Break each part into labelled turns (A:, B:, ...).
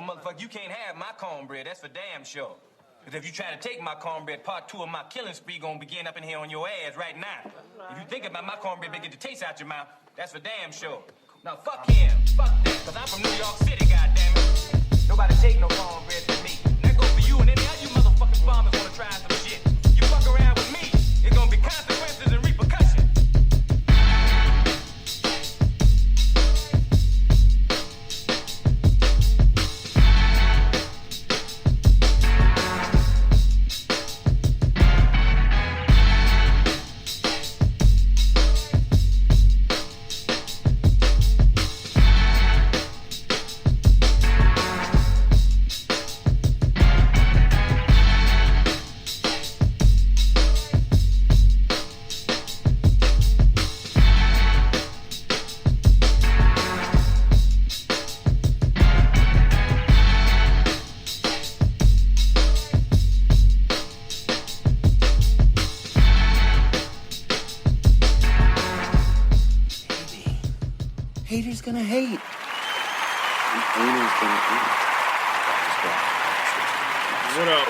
A: Oh, motherfucker, you can't have my cornbread. That's for damn sure. Because if you try to take my cornbread, part 2 of my killing spree gonna begin up in here on your ass right now. If you think about my cornbread, get the taste out your mouth. That's for damn sure. Now, fuck him. Fuck that. Because I'm from New York City, goddammit. Nobody take no cornbread from me. That goes for you and any other you motherfucking farmers wanna try some shit. You fuck around with me, it's gonna be consequences and repercussions.
B: Haters gonna hate. Haters gonna hate.
C: What up?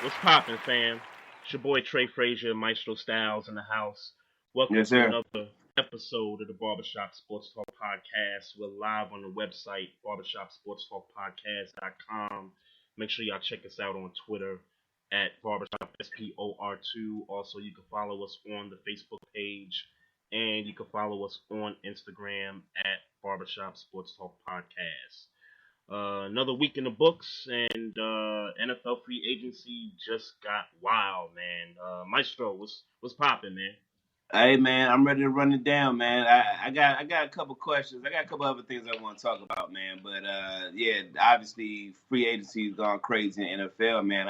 C: What's poppin', fam? It's your boy Trey Frazier, Maestro Styles in the house. Welcome to another episode of the Barbershop Sports Talk Podcast. We're live on the website, barbershopsportstalkpodcast.com. Make sure y'all check us out on Twitter at barbershopspor2. Also, you can follow us on the Facebook page, and you can follow us on Instagram at Barbershop Sports Talk Podcast. Another week in the books, and NFL free agency just got wild, man. Maestro, what's poppin', man?
B: Hey, man, I'm ready to run it down, man. I got a couple questions. I got a couple other things I want to talk about, man. But yeah, obviously free agency's gone crazy in the NFL, man.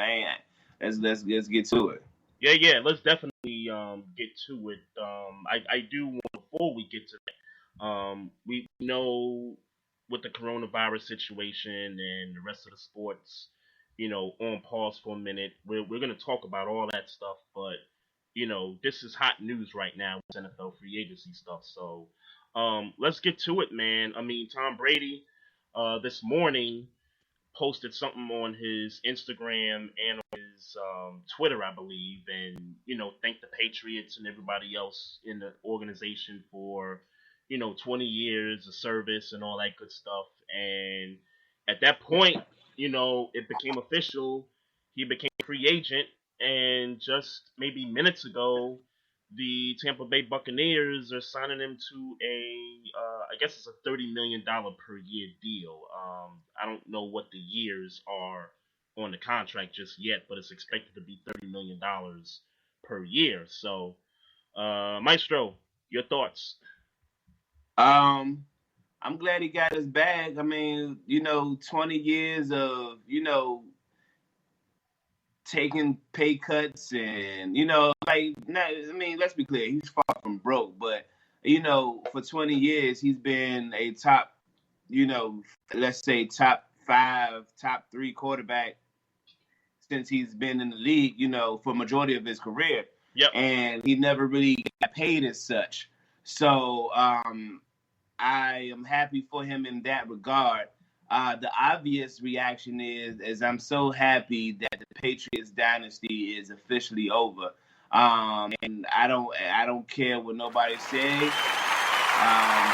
B: Let's get to it.
C: Yeah. Let's definitely get to it. I do want, before we get to that, we know with the coronavirus situation and the rest of the sports, on pause for a minute. We're gonna talk about all that stuff, but this is hot news right now with NFL free agency stuff. So let's get to it, man. I mean, Tom Brady this morning posted something on his Instagram and on his Twitter, I believe, and thanked the Patriots and everybody else in the organization for 20 years of service and all that good stuff. And at that point, it became official. He became a free agent, and just maybe minutes ago, the Tampa Bay Buccaneers are signing him to I guess it's a $30 million per year deal. I don't know what the years are on the contract just yet, but it's expected to be $30 million per year. So, Maestro, your thoughts?
B: I'm glad he got his bag. I mean, 20 years of, taking pay cuts and, let's be clear, he's far from broke, but, for 20 years, he's been a top, let's say top 5, top 3 quarterback since he's been in the league, for a majority of his career.
C: Yep.
B: And he never really got paid as such. So, I am happy for him in that regard. The obvious reaction is I'm so happy that the Patriots dynasty is officially over. And I don't care what nobody says.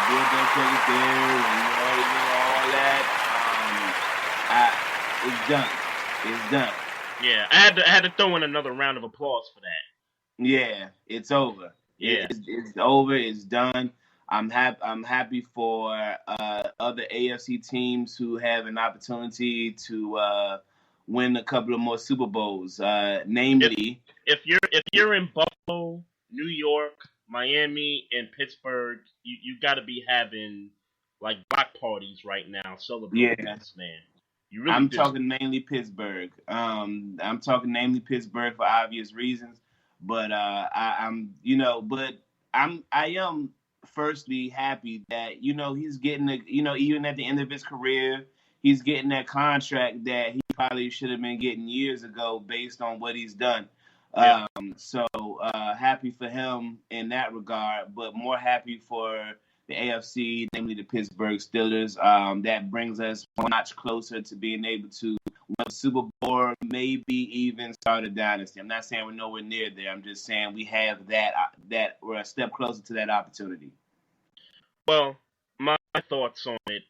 B: Bill Belichick is there, and all that. It's done. It's done.
C: Yeah, I had to throw in another round of applause for that.
B: Yeah, it's over.
C: Yeah,
B: it's over. It's done. I'm happy for other AFC teams who have an opportunity to win a couple of more Super Bowls. Namely,
C: if you're in Buffalo, New York, Miami, and Pittsburgh, you got to be having like block parties right now celebrating this, man. You really
B: I'm
C: do.
B: talking mainly Pittsburgh. I'm talking mainly Pittsburgh for obvious reasons, but I am firstly happy that he's getting even at the end of his career, he's getting that contract that he probably should have been getting years ago based on what he's done. So happy for him in that regard, but more happy for the AFC, namely the Pittsburgh Steelers. That brings us one notch closer to being able to win a Super Bowl, maybe even start a dynasty. I'm not saying we're nowhere near there. I'm just saying we have that we're a step closer to that opportunity.
C: Well, my thoughts on it,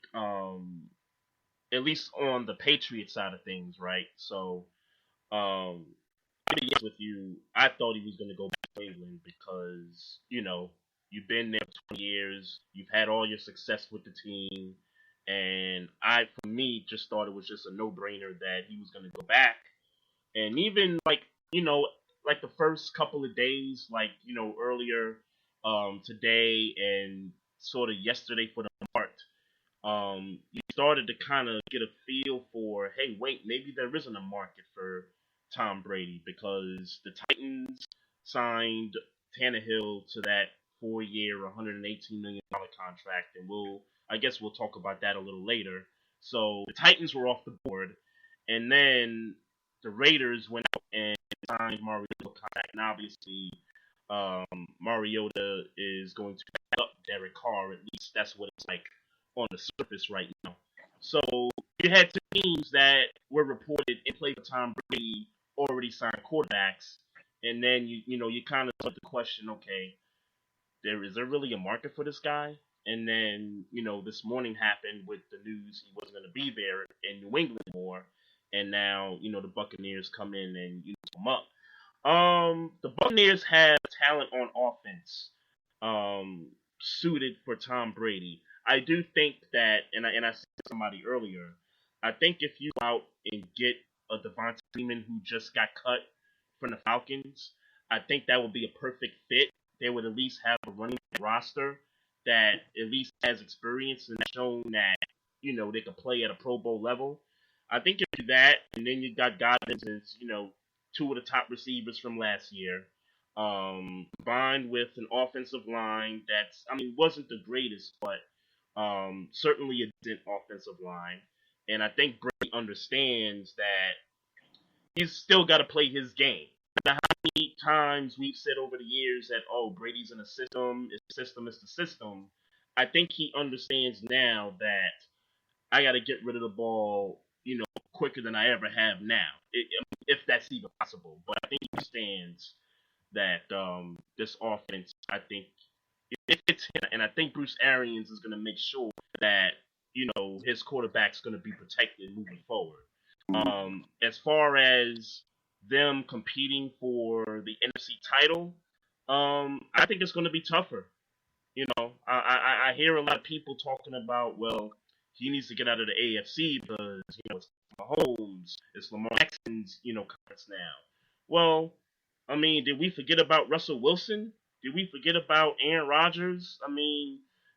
C: at least on the Patriots side of things, right? So, to be honest with you, I thought he was going to go back to England because, you've been there for 20 years, you've had all your success with the team, and for me, just thought it was just a no-brainer that he was going to go back. And even, like the first couple of days, earlier today and sort of yesterday for the part, you started to kind of get a feel for, hey, wait, maybe there isn't a market for Tom Brady because the Titans signed Tannehill to that 4-year, $118 million contract, and I guess we'll talk about that a little later. So the Titans were off the board, and then the Raiders went out and signed Mariota contract, and obviously Mariota is going to back up Derek Carr. At least that's what it's like on the surface right now. So you had two teams that were reported in play for Tom Brady already signed quarterbacks, and then you kind of put the question, okay, is there really a market for this guy? And then this morning happened with the news he wasn't going to be there in New England more, and now the Buccaneers come in and come up. The Buccaneers have talent on offense, suited for Tom Brady. I do think that, and I said to somebody earlier, I think if you go out and get a Devontae Freeman who just got cut from the Falcons, I think that would be a perfect fit. They would at least have a running roster that at least has experience and shown that, they can play at a Pro Bowl level. I think if you do that, and then you got Godwin as, two of the top receivers from last year, combined with an offensive line that's, wasn't the greatest, but certainly a decent offensive line. And I think Brady understands that he's still got to play his game. No matter how many times we've said over the years that, Brady's in a system, the system is the system, I think he understands now that I got to get rid of the ball, quicker than I ever have now, if that's even possible. But I think he understands that this offense, I think, it fits him. And I think Bruce Arians is going to make sure that, his quarterback's going to be protected moving forward. As far as them competing for the NFC title, I think it's going to be tougher. I hear a lot of people talking about, well, he needs to get out of the AFC because, it's Mahomes, it's Lamar Jackson's, conference now. Well, did we forget about Russell Wilson? Did we forget about Aaron Rodgers?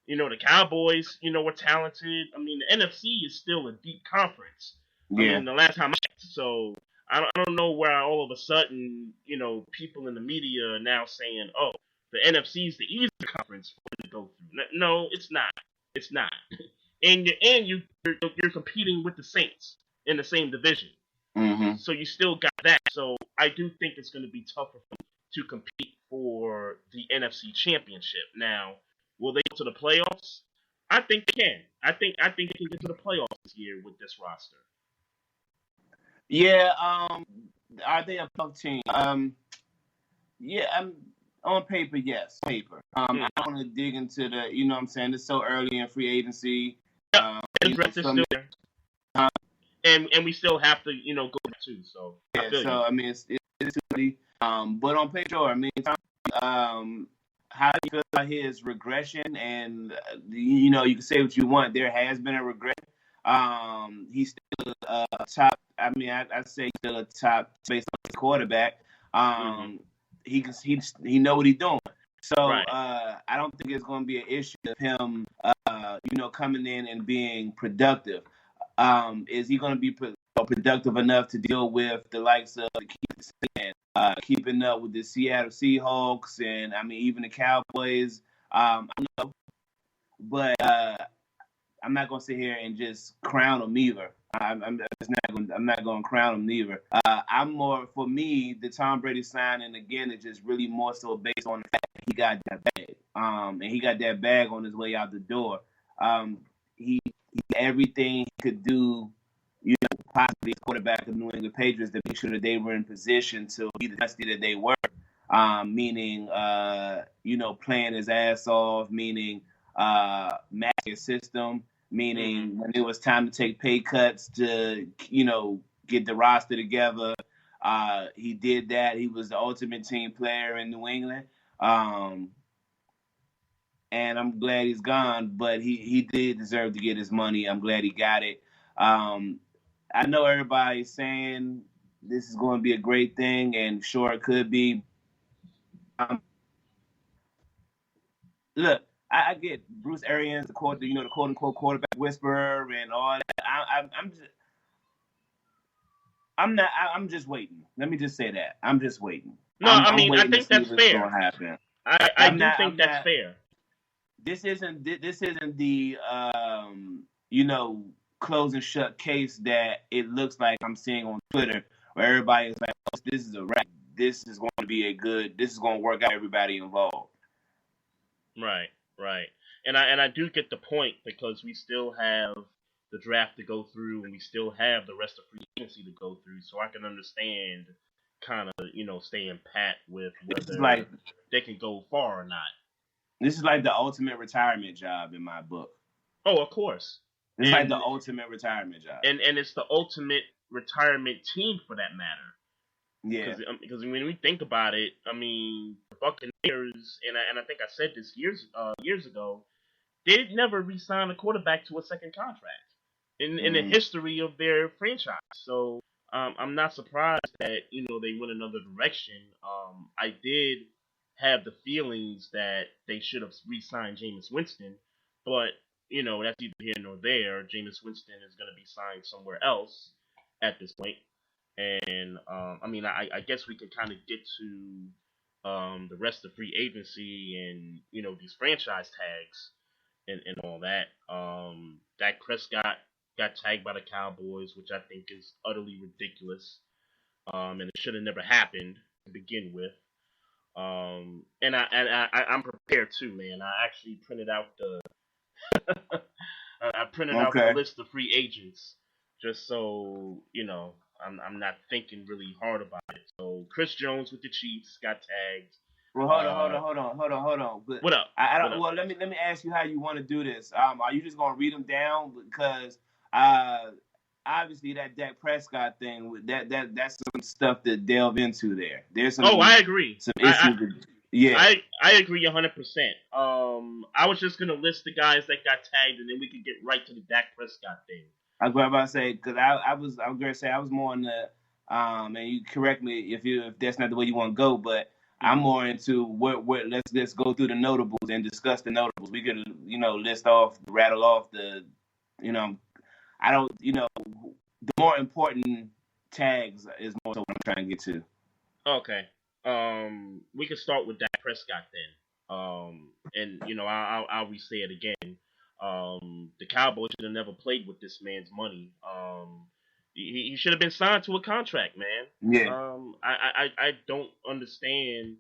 C: The Cowboys, were talented. The NFC is still a deep conference.
B: Yeah.
C: The last time I checked. So I don't know where all of a sudden, people in the media are now saying, oh, the NFC is the easier conference for them to go through. No, it's not. It's not. And you're competing with the Saints in the same division.
B: Mm-hmm.
C: So you still got that. So I do think it's going to be tougher for them to compete for the NFC Championship. Now, will they go to the playoffs? I think they can. I think they can get to the playoffs this year with this roster.
B: Yeah. Are they a tough team? Yeah. On paper, yes. Paper. I don't want to dig into the. What I'm saying, it's so early in free agency.
C: The draft is still there. And we still have to, go too. So
B: yeah. It's early. But on paper, how do you feel about his regression? And you can say what you want. There has been a regression. He's still a top. I'd say he's still a top based on his quarterback. He know what he's doing. So right. I don't think it's going to be an issue of him, coming in and being productive. Is he going to be productive enough to deal with the likes of the Kansas City and keeping up with the Seattle Seahawks and even the Cowboys? I don't know, but I'm not going to sit here and just crown him either. I'm not going to crown him either. For me, the Tom Brady signing again is just really more so based on the fact that he got that bag. and he got that bag on his way out the door. He everything he could do, possibly as quarterback of the New England Patriots to make sure that they were in position to be the dynasty that they were. Meaning, playing his ass off, meaning matching his system, meaning when it was time to take pay cuts to, get the roster together. He did that. He was the ultimate team player in New England. And I'm glad he's gone, but he did deserve to get his money. I'm glad he got it. I know everybody's saying this is going to be a great thing, and sure it could be. Look, I get Bruce Arians, the quote unquote quarterback whisperer, and all that. I'm just waiting. Let me just say that I'm just waiting.
C: No,
B: I'm
C: I think that's fair.
B: Gonna happen.
C: I do think that's fair.
B: This isn't the close and shut case that it looks like I'm seeing on Twitter, where everybody is like, oh, this is a wrap. This is going to work out everybody involved.
C: Right. And I do get the point, because we still have the draft to go through, and we still have the rest of free agency to go through, so I can understand kind of, staying pat with whether they can go far or not.
B: This is like the ultimate retirement job in my book.
C: Oh, of course.
B: It's like the ultimate retirement job.
C: And it's the ultimate retirement team, for that matter.
B: Yeah.
C: Because when we think about it, I mean, the Buccaneers, and I think I said this years ago, they never re-signed a quarterback to a second contract in the history of their franchise. So I'm not surprised that they went another direction. I did have the feelings that they should have re-signed Jameis Winston, but that's neither here nor there. Jameis Winston is going to be signed somewhere else at this point. And I guess we can kind of get to the rest of free agency and these franchise tags and all that. Dak Prescott got tagged by the Cowboys, which I think is utterly ridiculous, and it should have never happened to begin with. And I'm prepared too, man. I actually printed out the out the list of free agents, just so I'm not thinking really hard about it. So Chris Jones with the Chiefs got tagged.
B: Well, hold on. But
C: what up?
B: Well, let me ask you how you want to do this. Are you just gonna read them down? Because obviously that Dak Prescott thing, that's some stuff to delve into there. There's some.
C: I agree.
B: Some issues.
C: I agree 100%. I was just gonna list the guys that got tagged, and then we could get right to the Dak Prescott thing.
B: I was about to say, because I was gonna say I was more on the and you correct me if that's not the way you want to go, but I'm more into what let's go through the notables and discuss the notables. We could rattle off the the more important tags is more so what I'm trying to get to.
C: Okay. We can start with Dak Prescott then. And I'll re-say it again. The Cowboys should have never played with this man's money. He should have been signed to a contract, man.
B: Yeah.
C: I don't understand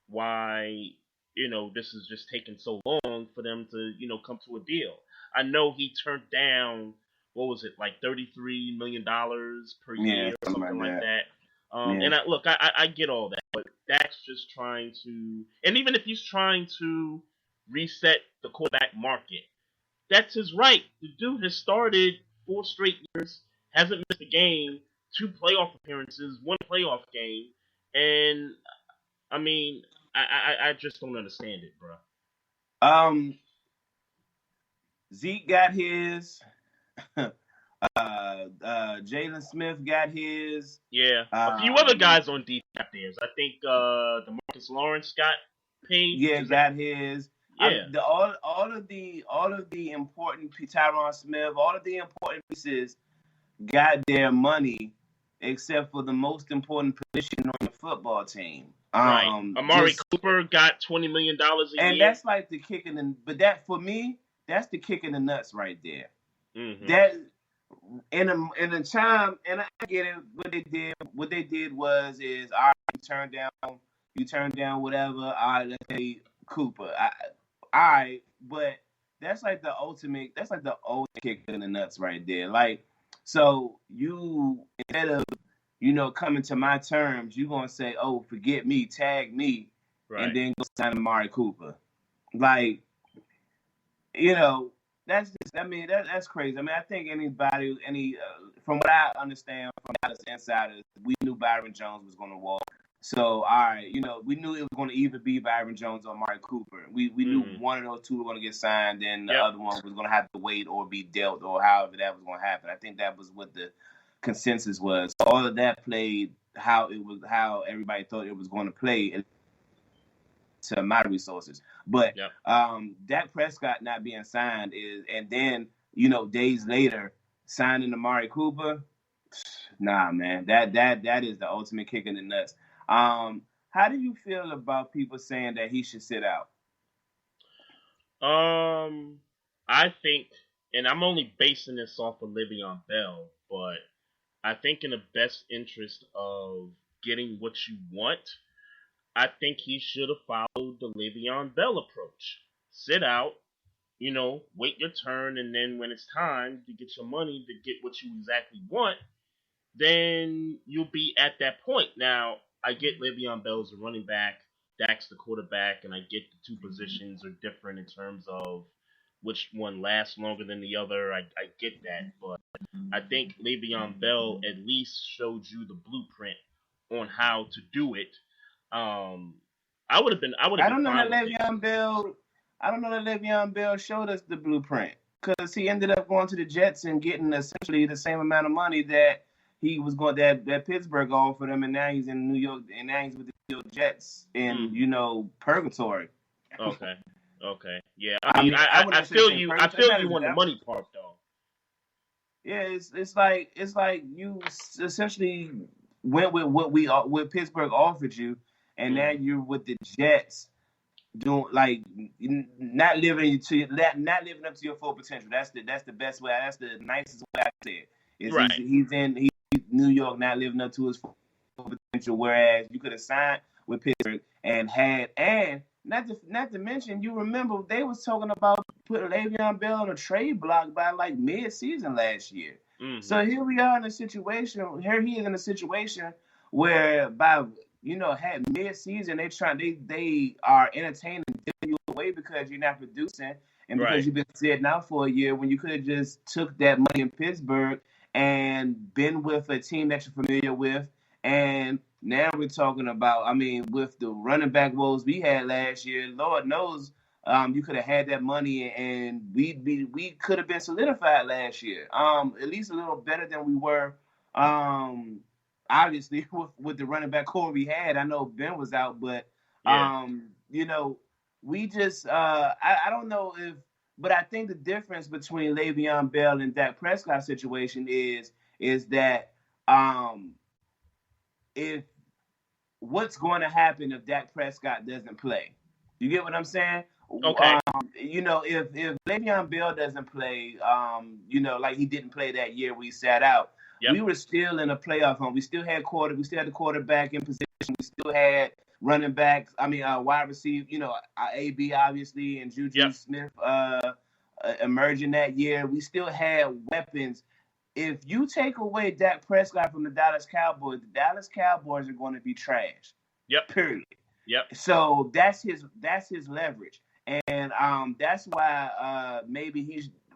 C: why this is just taking so long for them to come to a deal. I know he turned down, what was it, like $33 million per year or something like that. And I get all that, but Dak's just trying to, and even if he's trying to reset the quarterback market, that's his right. The dude has started 4 straight years, hasn't missed a game, 2 playoff appearances, 1 playoff game, and I mean, I just don't understand it, bro.
B: Zeke got his. Jalen Smith got his.
C: Yeah, a few other guys on defense got theirs. I think DeMarcus Lawrence got paid.
B: Yeah, got his.
C: Yeah.
B: All of the important Tyron Smith, all of the important pieces got their money, except for the most important position on the football team.
C: Right. Amari Cooper got $20 million a year.
B: And that's like the kick in the, but that for me, that's the kick in the nuts right there.
C: Mm-hmm.
B: That in a time, and I get it. What they did was all right, you turn down whatever. All right, let's say Cooper. all right, but that's like the ultimate. That's like the ultimate kick in the nuts right there. Like, so you instead of coming to my terms, you gonna say, "Oh, forget me, tag me," and
C: Right.
B: then go sign Amari Cooper. Like, that's just. I mean, that's crazy. I mean, I think from what I understand from Dallas insiders, we knew Byron Jones was gonna walk. So, all right, we knew it was going to either be Byron Jones or Amari Cooper. We knew one of those two were going to get signed, and the other one was going to have to wait or be dealt, or however that was going to happen. I think that was what the consensus was. So all of that played how everybody thought it was going to play to my resources. But Dak Prescott not being signed and then days later signing Amari Cooper. Nah, man, that is the ultimate kick in the nuts. How do you feel about people saying that he should sit out?
C: I think, and I'm only basing this off of Le'Veon Bell, but I think in the best interest of getting what you want, I think he should have followed the Le'Veon Bell approach. Sit out, wait your turn, and then when it's time to get your money to get what you exactly want, then you'll be at that point. Now, I get Le'Veon Bell's a running back, Dak's the quarterback, and I get the two positions are different in terms of which one lasts longer than the other. I get that, but I think Le'Veon Bell at least showed you the blueprint on how to do it. I would have been fine with it.
B: I don't know that Le'Veon Bell showed us the blueprint because he ended up going to the Jets and getting essentially the same amount of money that he was going that Pittsburgh offered him, and now he's in New York, and now he's with the New York Jets in purgatory.
C: Okay, yeah. I mean, I feel you. I feel you on the money part though.
B: Yeah, it's like you essentially went with what Pittsburgh offered you, and now you're with the Jets doing like not living up to your full potential. That's the best way. That's the nicest way I say it. He's in New York not living up to his full potential, whereas you could have signed with Pittsburgh and not to mention, you remember they was talking about putting Le'Veon Bell on a trade block by like mid-season last year.
C: Mm-hmm.
B: So here we are in a situation. Here he is in a situation where by had mid-season they are entertaining you away because you're not producing and because you've been sitting out for a year when you could have just took that money in Pittsburgh and been with a team that you're familiar with. And now we're talking about, with the running back woes we had last year, Lord knows you could have had that money and we could have been solidified last year. At least a little better than we were. Obviously with the running back core we had. I know Ben was out, but we just I don't know if. But I think the difference between Le'Veon Bell and Dak Prescott situation is that if what's going to happen if Dak Prescott doesn't play. You get what I'm saying?
C: Okay.
B: If Le'Veon Bell doesn't play, like he didn't play that year we sat out, we were still in a playoff hunt. We still had the quarterback in position. We still had running backs. Wide receiver. AB obviously and Juju Smith emerging that year. We still had weapons. If you take away Dak Prescott from the Dallas Cowboys are going to be trash.
C: Yep.
B: Period.
C: Yep.
B: So that's his leverage, and that's why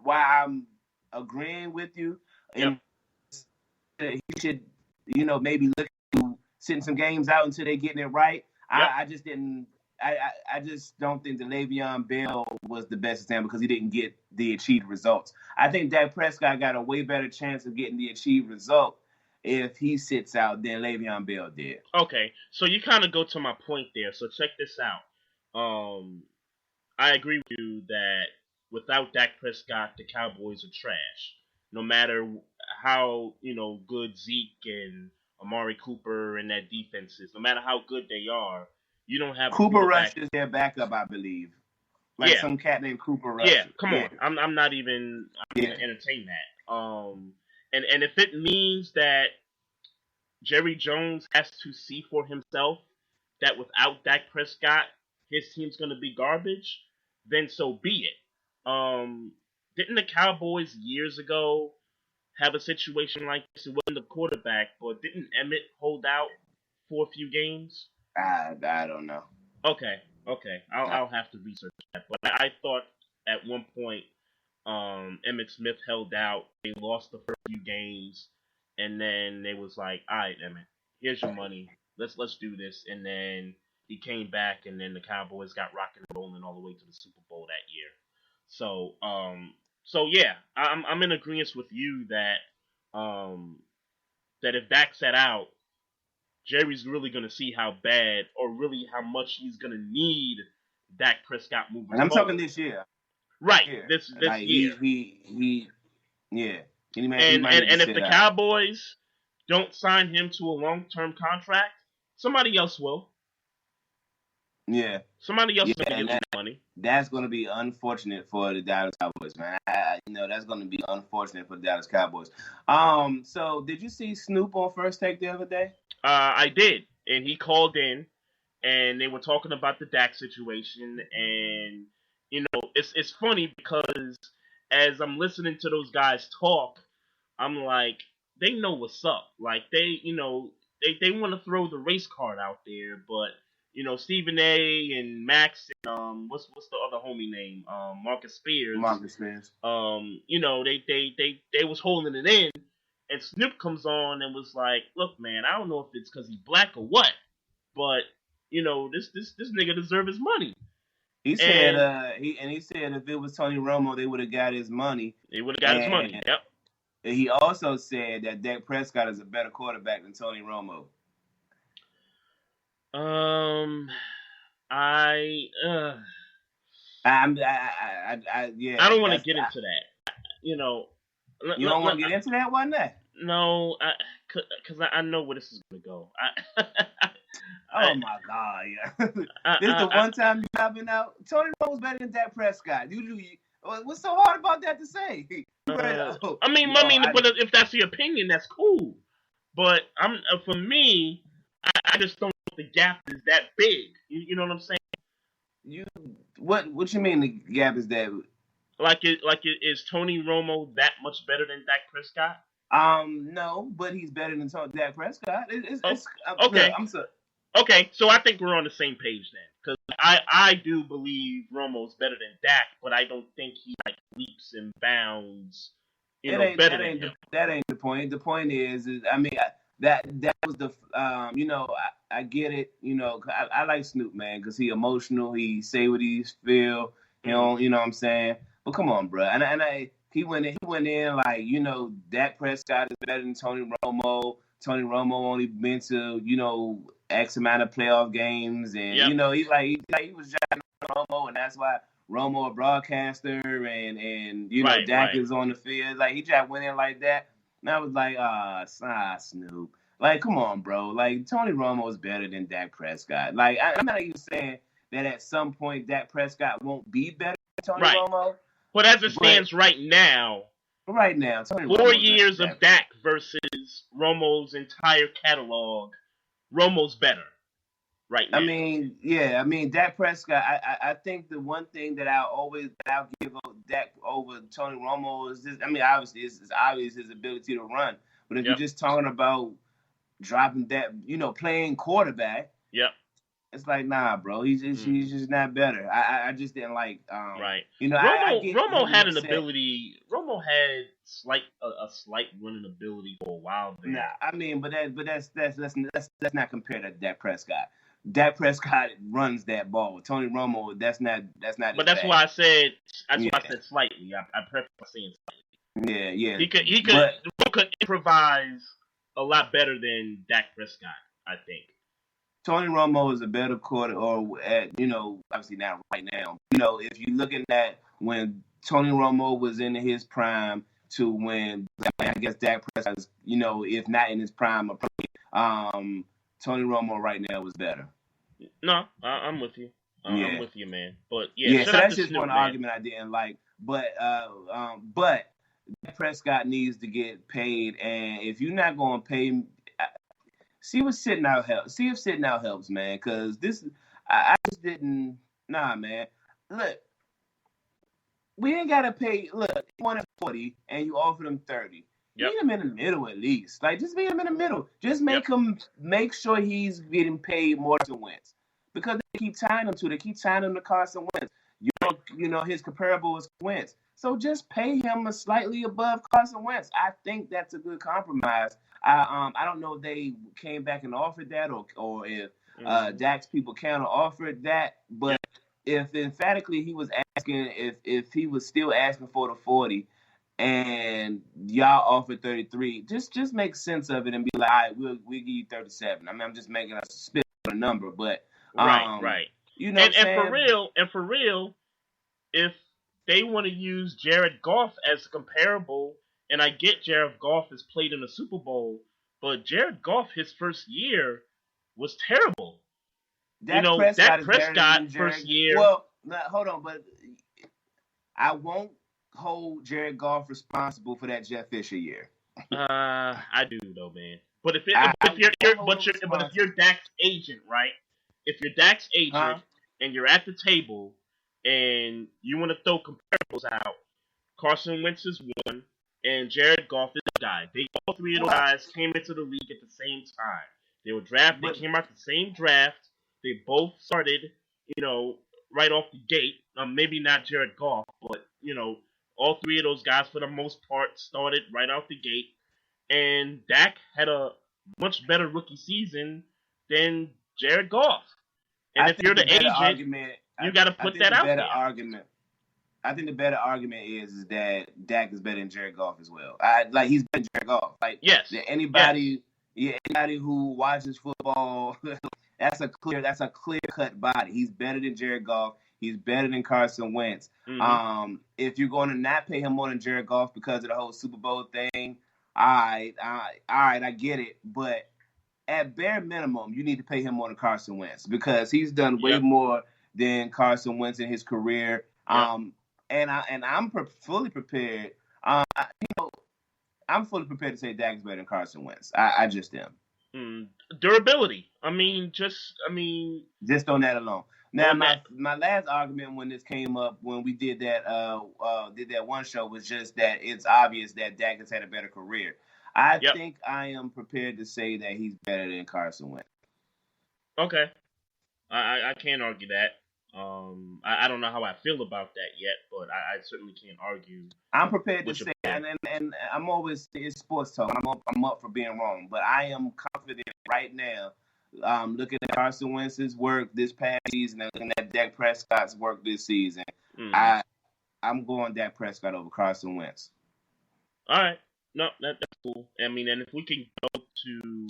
B: why I'm agreeing with you. And he should, maybe look to sitting some games out until they're getting it right. Yep. I just don't think that Le'Veon Bell was the best example because he didn't get the achieved results. I think Dak Prescott got a way better chance of getting the achieved result if he sits out than Le'Veon Bell did.
C: Okay, so you kind of go to my point there. So check this out. I agree with you that without Dak Prescott, the Cowboys are trash. No matter how good Zeke and Amari Cooper and that defense is, no matter how good they are, you don't have
B: Cooper Rush is their backup, I believe. Some cat named Cooper Rush.
C: Yeah, come on. I'm not even going to entertain that. And if it means that Jerry Jones has to see for himself that without Dak Prescott, his team's going to be garbage, then so be it. Didn't the Cowboys years ago have a situation like this? It wasn't the quarterback, but didn't Emmett hold out for a few games?
B: I don't know.
C: Okay. I'll have to research that. But I thought at one point Emmett Smith held out. They lost the first few games, and then they was like, "All right, Emmett, here's your money. Let's do this." And then he came back, and then the Cowboys got rocking and rolling all the way to the Super Bowl that year. So yeah, I'm in agreement with you that that if Dak sat out, Jerry's really gonna see how bad or really how much he's gonna need Dak Prescott moving forward.
B: And I'm talking this year.
C: Right,
B: Yeah.
C: this
B: like,
C: year.
B: He yeah.
C: And if the Cowboys don't sign him to a long-term contract, somebody else will.
B: Yeah.
C: Somebody else is going to get money.
B: That's going to be unfortunate for the Dallas Cowboys, man. That's going to be unfortunate for the Dallas Cowboys. So did you see Snoop on First Take the other day?
C: I did, and he called in, and they were talking about the Dak situation, and it's funny because as I'm listening to those guys talk, I'm like, they know what's up. Like they want to throw the race card out there, but Stephen A. and Max and what's the other homie name? Marcus Spears. They was holding it in, and Snoop comes on and was like, "Look, man, I don't know if it's because he's black or what, but this nigga deserve his money."
B: He said he said if it was Tony Romo, they would have got his money.
C: They would have got his money. Yep.
B: He also said that Dak Prescott is a better quarterback than Tony Romo.
C: Yeah. I don't want to get into that. You
B: don't want to get into that? Why not?
C: No, because I know where this is going to go.
B: Oh my God! Yeah, this is the one time you have been out. Tony Romo's better than Dak Prescott. What's so hard about that to say?
C: But if that's your opinion, that's cool. But for me, I just don't think the gap is that big. You know what I'm saying?
B: What you mean the gap is that?
C: Is Tony Romo that much better than Dak Prescott?
B: No, but he's better than Dak Prescott.
C: Okay.
B: Look, I'm sorry.
C: Okay, so I think we're on the same page then, because I do believe Romo's better than Dak, but I don't think he leaps and bounds, better than him.
B: That ain't the point. The point is that was the I get it. I like Snoop, man, because he emotional. He say what he feel. You know what I'm saying. But come on, bro. He went in like Dak Prescott is better than Tony Romo. Tony Romo only been to X amount of playoff games, and he was jacking Romo, and that's why Romo a broadcaster, and Dak is on the field. Like he just went in like that, and I was like, Snoop. Like, come on, bro. Like Tony Romo is better than Dak Prescott. Like I'm not even saying that at some point Dak Prescott won't be better than Tony Romo.
C: But as it stands right now,
B: Tony
C: 4 years of Dak versus Romo's entire catalog, Romo's better right now.
B: Dak Prescott, I think the one thing that I'll give Dak over Tony Romo is this. Obviously, it's obvious his ability to run. But if you're just talking about dropping that, playing quarterback, it's like, nah, bro. He's just not better. I just didn't like.
C: Right.
B: Romo
C: had an ability. Romo had a slight running ability for a while there.
B: Nah, but let's not compare that to Dak Prescott. Dak Prescott runs that ball. Tony Romo, that's not.
C: But that's why I said. That's why I said slightly. I prefer saying slightly.
B: Yeah.
C: He could improvise a lot better than Dak Prescott, I think.
B: Tony Romo is a better quarter, obviously not right now. If you're looking at when Tony Romo was in his prime to when I guess Dak Prescott is, if not in his prime, Tony Romo right now was better.
C: No, I'm with you. I'm with you, man. But
B: so that's just one argument I didn't like. But Dak Prescott needs to get paid, and if you're not going to pay. See if sitting out helps, man. Because I just didn't. Nah, man. Look, we ain't gotta pay. Look, you wanted 40 and you offered him 30.
C: Yep.
B: Meet him in the middle at least. Like, just meet him in the middle. Just make sure he's getting paid more to Wentz. Because they keep tying him to. They keep tying him to Carson Wentz. You know, his comparable is Wentz. So just pay him a slightly above Carson Wentz. I think that's a good compromise. I don't know if they came back and offered that or if Dak's people counter offered that, but if emphatically he was asking if he was still asking for the 40 and y'all offered 33, just make sense of it and be like, all right, we'll give you 37. I mean, I'm just making a spit on a number, but
C: right.
B: You know,
C: and for real, if they want to use Jared Goff as a comparable, and I get Jared Goff has played in a Super Bowl, but Jared Goff his first year was terrible.
B: Dak Prescott
C: first year.
B: Well, hold on, but I won't hold Jared Goff responsible for that Jeff Fisher year.
C: I do though, man. But if you're Dak's agent, right? If you're Dak's agent and you're at the table and you want to throw comparables out, Carson Wentz is one, and Jared Goff is the guy. All three of those guys came into the league at the same time. They were drafted. They came out the same draft. They both started, right off the gate. Maybe not Jared Goff, but all three of those guys, for the most part, started right out the gate. And Dak had a much better rookie season than Jared Goff. And if you're the agent, you got to put that out there.
B: I think the better argument is that Dak is better than Jared Goff as well. He's better than Jared Goff.
C: Yes.
B: Anybody who watches football, that's a clear cut body. He's better than Jared Goff. He's better than Carson Wentz. Mm-hmm. If you're going to not pay him more than Jared Goff because of the whole Super Bowl thing, all right, I get it. But at bare minimum, you need to pay him more than Carson Wentz because he's done way more than Carson Wentz in his career. And I'm fully prepared. I'm fully prepared to say Dak is better than Carson Wentz. I just am.
C: Durability. Just
B: on that alone. Now, my last argument when this came up, when we did that one show, was just that it's obvious that Dak has had a better career. I think I am prepared to say that he's better than Carson Wentz.
C: Okay. I can't argue that. I don't know how I feel about that yet, but I certainly can't argue.
B: I'm prepared to say, and I'm always, it's sports talk. I'm up for being wrong, but I am confident right now. Looking at Carson Wentz's work this past season and looking at Dak Prescott's work this season, I'm going Dak Prescott over Carson Wentz.
C: All right. No, that's cool. And if we can go to,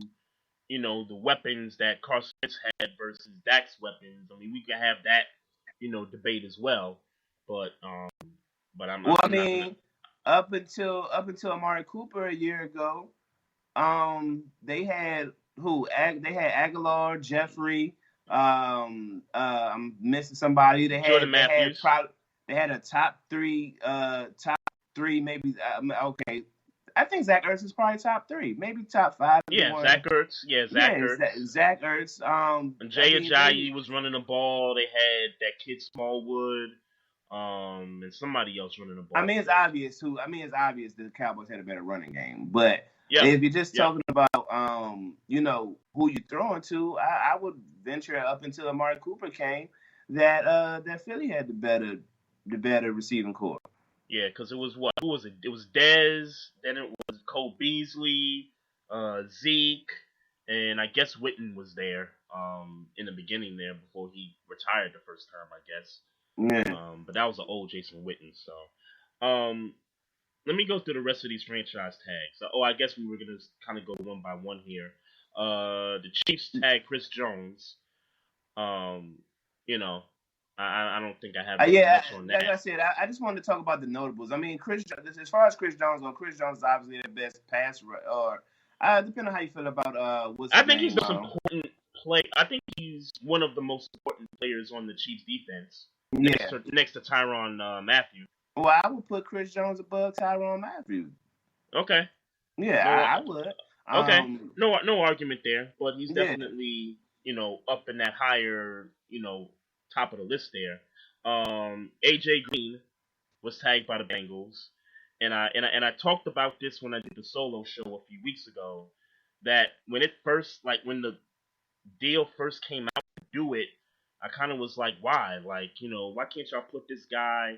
C: the weapons that Carson Wentz had versus Dak's weapons, we can have that, debate as well. But I'm.
B: Well, up until Amari Cooper a year ago, they had who? They had Aguilar, Jeffrey. I'm missing somebody. They had
C: Jordan Matthews.
B: They had a top three, maybe. Okay. I think Zach Ertz is probably top 3, maybe top 5.
C: Zach Ertz. Zach
B: Ertz.
C: And Jay Ajayi was running the ball. They had that kid Smallwood, and somebody else running the ball.
B: It's obvious that the Cowboys had a better running game. But if you're just talking about, who you're throwing to, I would venture up until Amari Cooper came that Philly had the better receiving core.
C: Yeah, because it was what? Who was it? It was Dez, then it was Cole Beasley, Zeke, and I guess Witten was there in the beginning there before he retired the first term, I guess.
B: Yeah.
C: But that was the old Jason Witten. So let me go through the rest of these franchise tags. So, I guess we were going to kind of go one by one here. The Chiefs tag Chris Jones. I don't think I have much on that.
B: Like I said, I just wanted to talk about the notables. As far as Chris Jones goes, Chris Jones is obviously the best pass or depending on how you feel about what's
C: I think he's the most important play. I think he's one of the most important players on the Chiefs defense. Next to Tyrann Mathieu.
B: Well, I would put Chris Jones above Tyrann Mathieu.
C: Okay.
B: Yeah, I would.
C: Okay. No argument there, but he's definitely, up in that higher, top of the list there. AJ Green, was tagged by the Bengals, and I talked about this when I did the solo show a few weeks ago. That when it first, like when the deal first came out to do it, I kind of was like, why? Like, why can't y'all put this guy,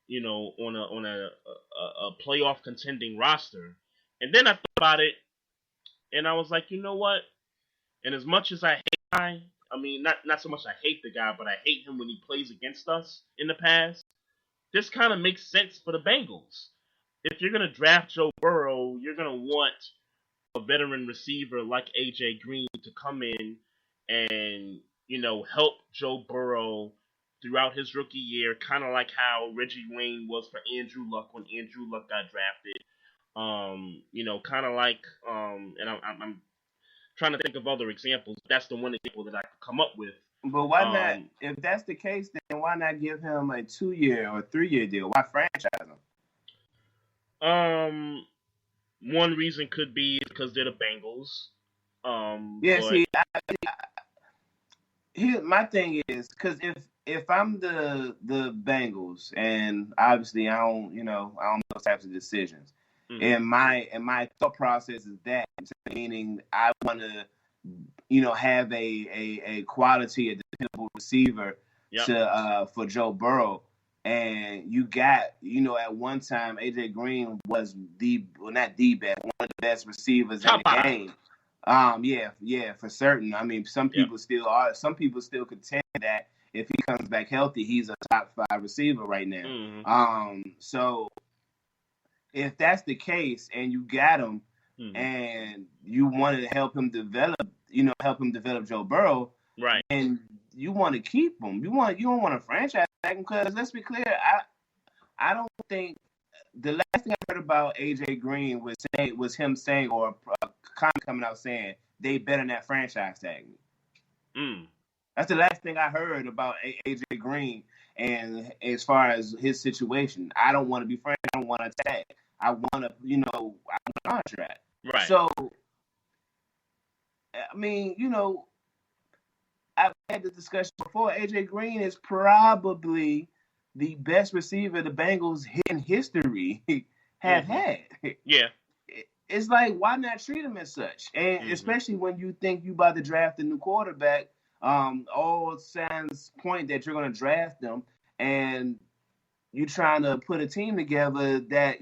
C: on a playoff contending roster? And then I thought about it, and I was like, you know what? And as much as I hate the guy, I mean, not so much I hate the guy, but I hate him when he plays against us in the past. This kind of makes sense for the Bengals. If you're gonna draft Joe Burrow, you're gonna want a veteran receiver like AJ Green to come in and help Joe Burrow throughout his rookie year, kind of like how Reggie Wayne was for Andrew Luck when Andrew Luck got drafted. Kind of like, and I'm trying to think of other examples. That's the one example that I could come up with.
B: But why not? If that's the case, then why not give him a 2-year or 3-year deal? Why franchise
C: him? One reason could be because they're the Bengals.
B: My thing is because if I'm the Bengals, and obviously I don't know those types of decisions, and my thought process is that, meaning I want to have a quality, a dependable receiver for Joe Burrow. And you got, at one time, AJ Green was not the best, one of the best receivers in the game. Yeah, for certain. I mean, some people still are. Some people still contend that if he comes back healthy, he's a top 5 receiver right now. So if that's the case, and you got him, and you wanted to help him develop Joe Burrow,
C: right? And
B: you want to keep him. You don't want to franchise him, because let's be clear, I don't think the last thing I heard about AJ Green was him saying, or a comment coming out saying they better not franchise tag me. That's the last thing I heard about AJ Green, and as far as his situation, I don't want to be franchised. I don't want to tag. I want to, I want a contract.
C: Right.
B: So, I mean, I've had the discussion before. AJ Green is probably the best receiver the Bengals in history have had.
C: Yeah.
B: It's like, why not treat him as such? And especially when you think you about to draft a new quarterback, all signs point that you're going to draft them, and you're trying to put a team together that,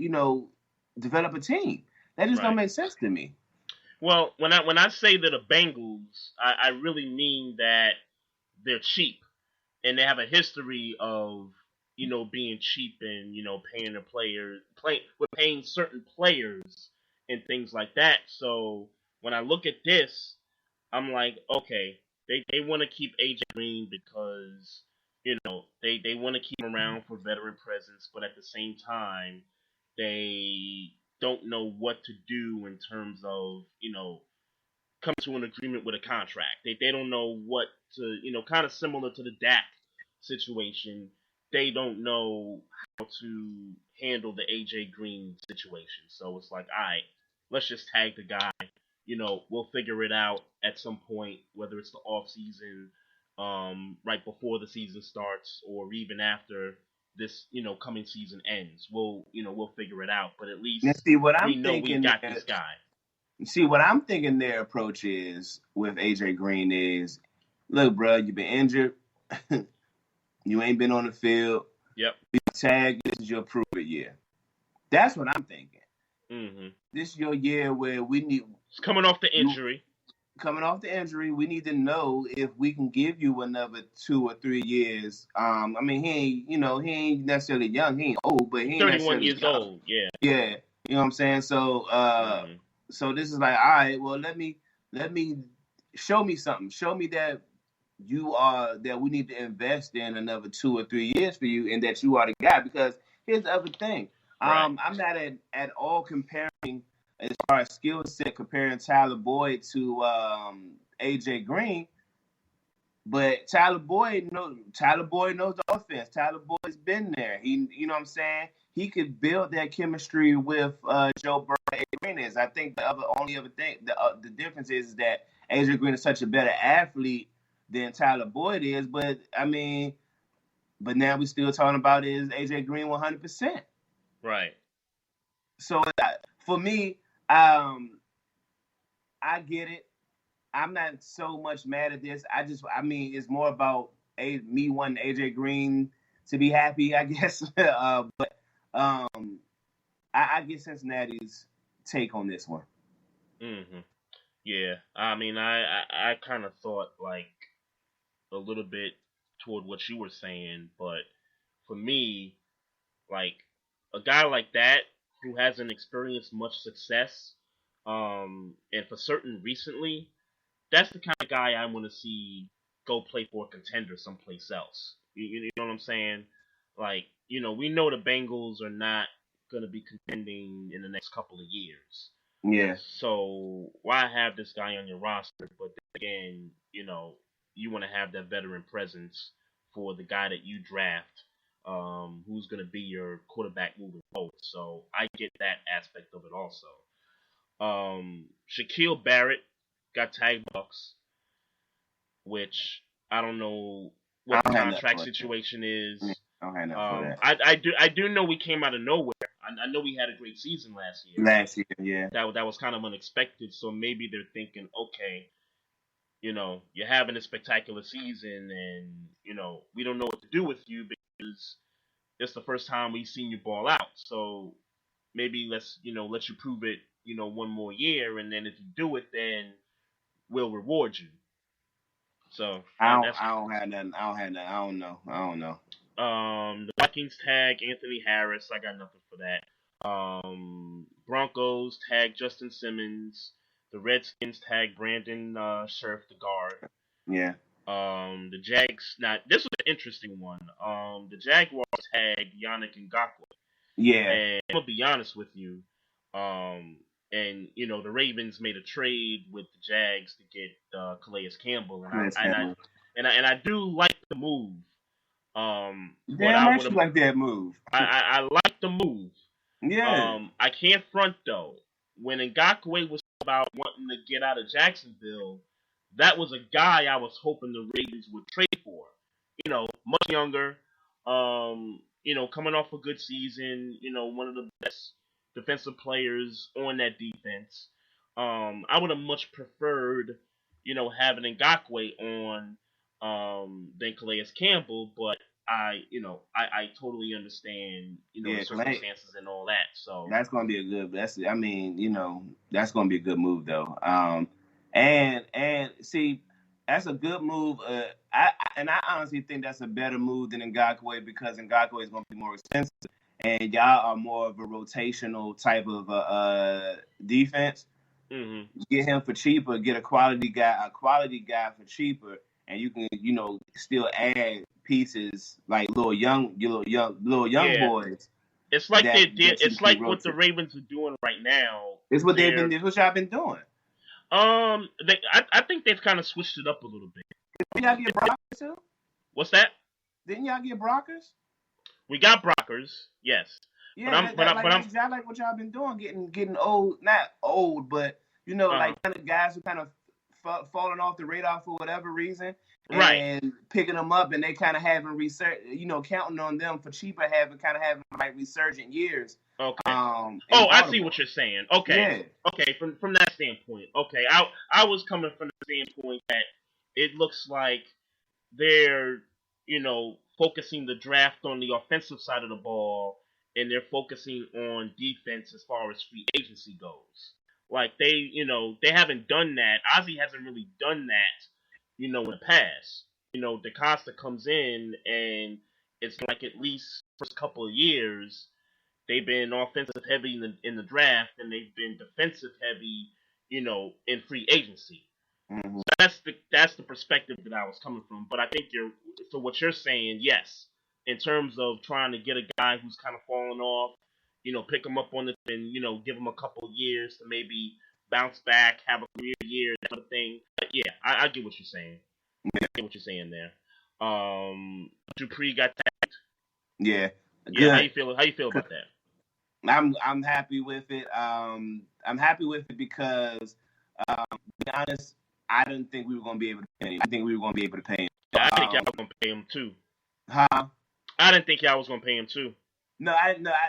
B: develop a team. That just don't make sense to me.
C: Well, when I say that the Bengals, I really mean that they're cheap, and they have a history of being cheap and paying their players, paying certain players and things like that. So when I look at this, I'm like, okay, they want to keep AJ Green because they want to keep him around for veteran presence, but at the same time, they don't know what to do in terms of come to an agreement with a contract. They don't know what to kind of similar to the Dak situation. They don't know how to handle the AJ Green situation. So it's like, all right, let's just tag the guy. We'll figure it out at some point, whether it's the off season, right before the season starts, or even after this, coming season ends. We'll figure it out. But at least we know we got this guy.
B: See, what I'm thinking their approach is with AJ Green is, look, bro, you've been injured. You ain't been on the field.
C: Yep.
B: Tag, this is your prove it year. That's what I'm thinking. This is your year where we need...
C: It's coming off the injury.
B: We need to know if we can give you another 2 or 3 years. I mean, he ain't necessarily young. He ain't old, but he ain't
C: 31 years
B: young.
C: old, yeah.
B: Yeah, you know what I'm saying? So, so this is like, all right, well, let me show me something. Show me that that we need to invest in another 2 or 3 years for you, and that you are the guy. Because here's the other thing. I'm not at all comparing, as far as skill set, comparing Tyler Boyd to AJ Green. But Tyler Boyd knows the offense. Tyler Boyd's been there. He, you know what I'm saying? He could build that chemistry with Joe Burrow and AJ Green is. I think the difference is that AJ Green is such a better athlete than Tyler Boyd is. But I mean, but now we're still talking about is AJ Green 100%.
C: Right.
B: So for me, I get it. I'm not so much mad at this. I mean, it's more about me wanting AJ Green to be happy, I guess. But I get Cincinnati's take on this one.
C: Mm-hmm. Yeah. I mean, I kind of thought like a little bit toward what you were saying, but for me, like a guy like that who hasn't experienced much success, and for certain recently, that's the kind of guy I want to see go play for a contender someplace else. You know what I'm saying? Like, we know the Bengals are not going to be contending in the next couple of years.
B: Yeah.
C: So why have this guy on your roster? But then again, you want to have that veteran presence for the guy that you draft, who's going to be your quarterback moving forward. So I get that aspect of it also. Shaquille Barrett got tagged Bucks, which I don't know what the contract situation is.
B: I don't have enough for that.
C: I do know we came out of nowhere. I know we had a great season last year.
B: Yeah.
C: That was kind of unexpected. So maybe they're thinking, okay, you're having a spectacular season, and we don't know what to do with you because it's the first time we've seen you ball out. So maybe let's let you prove it, one more year, and then if you do it, then we'll reward you. So
B: I don't have nothing. I don't know.
C: The Vikings tag Anthony Harris. I got nothing for that. Broncos tag Justin Simmons. The Redskins tag Brandon Scherf, the guard.
B: Yeah.
C: The Jags. Now this was an interesting one. The Jaguars tag Yannick Ngakoue.
B: Yeah.
C: And I'm gonna be honest with you. And the Ravens made a trade with the Jags to get Calais Campbell, and I do like the move.
B: I actually like that move.
C: I like the move.
B: Yeah.
C: I can't front though. When Ngakoue was about wanting to get out of Jacksonville, that was a guy I was hoping the Ravens would trade for. Much younger. Coming off a good season. One of the best defensive players on that defense. I would have much preferred, having Ngakoue on than Calais Campbell, but I totally understand, the circumstances and all that. So
B: that's gonna be a good. That's gonna be a good move though. And see, that's a good move. I honestly think that's a better move than Ngakoue because Ngakoue is gonna be more expensive, and y'all are more of a rotational type of defense.
C: Mm-hmm.
B: Get him for cheaper. Get a quality guy for cheaper, and you can still add pieces like little young boys.
C: It's like they did. It's like what the Ravens are doing right now.
B: It's what they've been. It's what y'all been doing.
C: I think they've kind of switched it up a little bit.
B: Didn't y'all get Brockers too?
C: What's that?
B: Didn't y'all get Brockers?
C: We got Brockers, yes.
B: Yeah, but I like what y'all been doing, getting old, not old, but like kind of guys who kind of falling off the radar for whatever reason,
C: right?
B: And picking them up, and they kind of having research, counting on them for cheaper, having like resurgent years.
C: Okay. I see what you're saying. Okay. Yeah. Okay. From that standpoint, okay. I was coming from the standpoint that it looks like they're focusing the draft on the offensive side of the ball, and they're focusing on defense as far as free agency goes. Like they haven't done that. Ozzie hasn't really done that, in the past. DeCosta comes in, and it's like at least first couple of years they've been offensive heavy in the draft, and they've been defensive heavy, in free agency.
B: Mm-hmm.
C: So that's the perspective that I was coming from. But I think what you're saying, yes, in terms of trying to get a guy who's kind of fallen off, pick him up on the and give him a couple of years to maybe bounce back, have a career year, that sort of thing. But yeah, I get what you're saying. I get what you're saying there. Dupree got tagged.
B: Yeah.
C: Good. Yeah. How you feel about that?
B: I'm happy with it. I'm happy with it because, to be honest, I didn't think we were going to be able to pay him. I think we were going to be able to pay him.
C: Yeah, I think y'all were going to pay him too.
B: Huh?
C: I didn't think y'all was gonna pay him too.
B: No,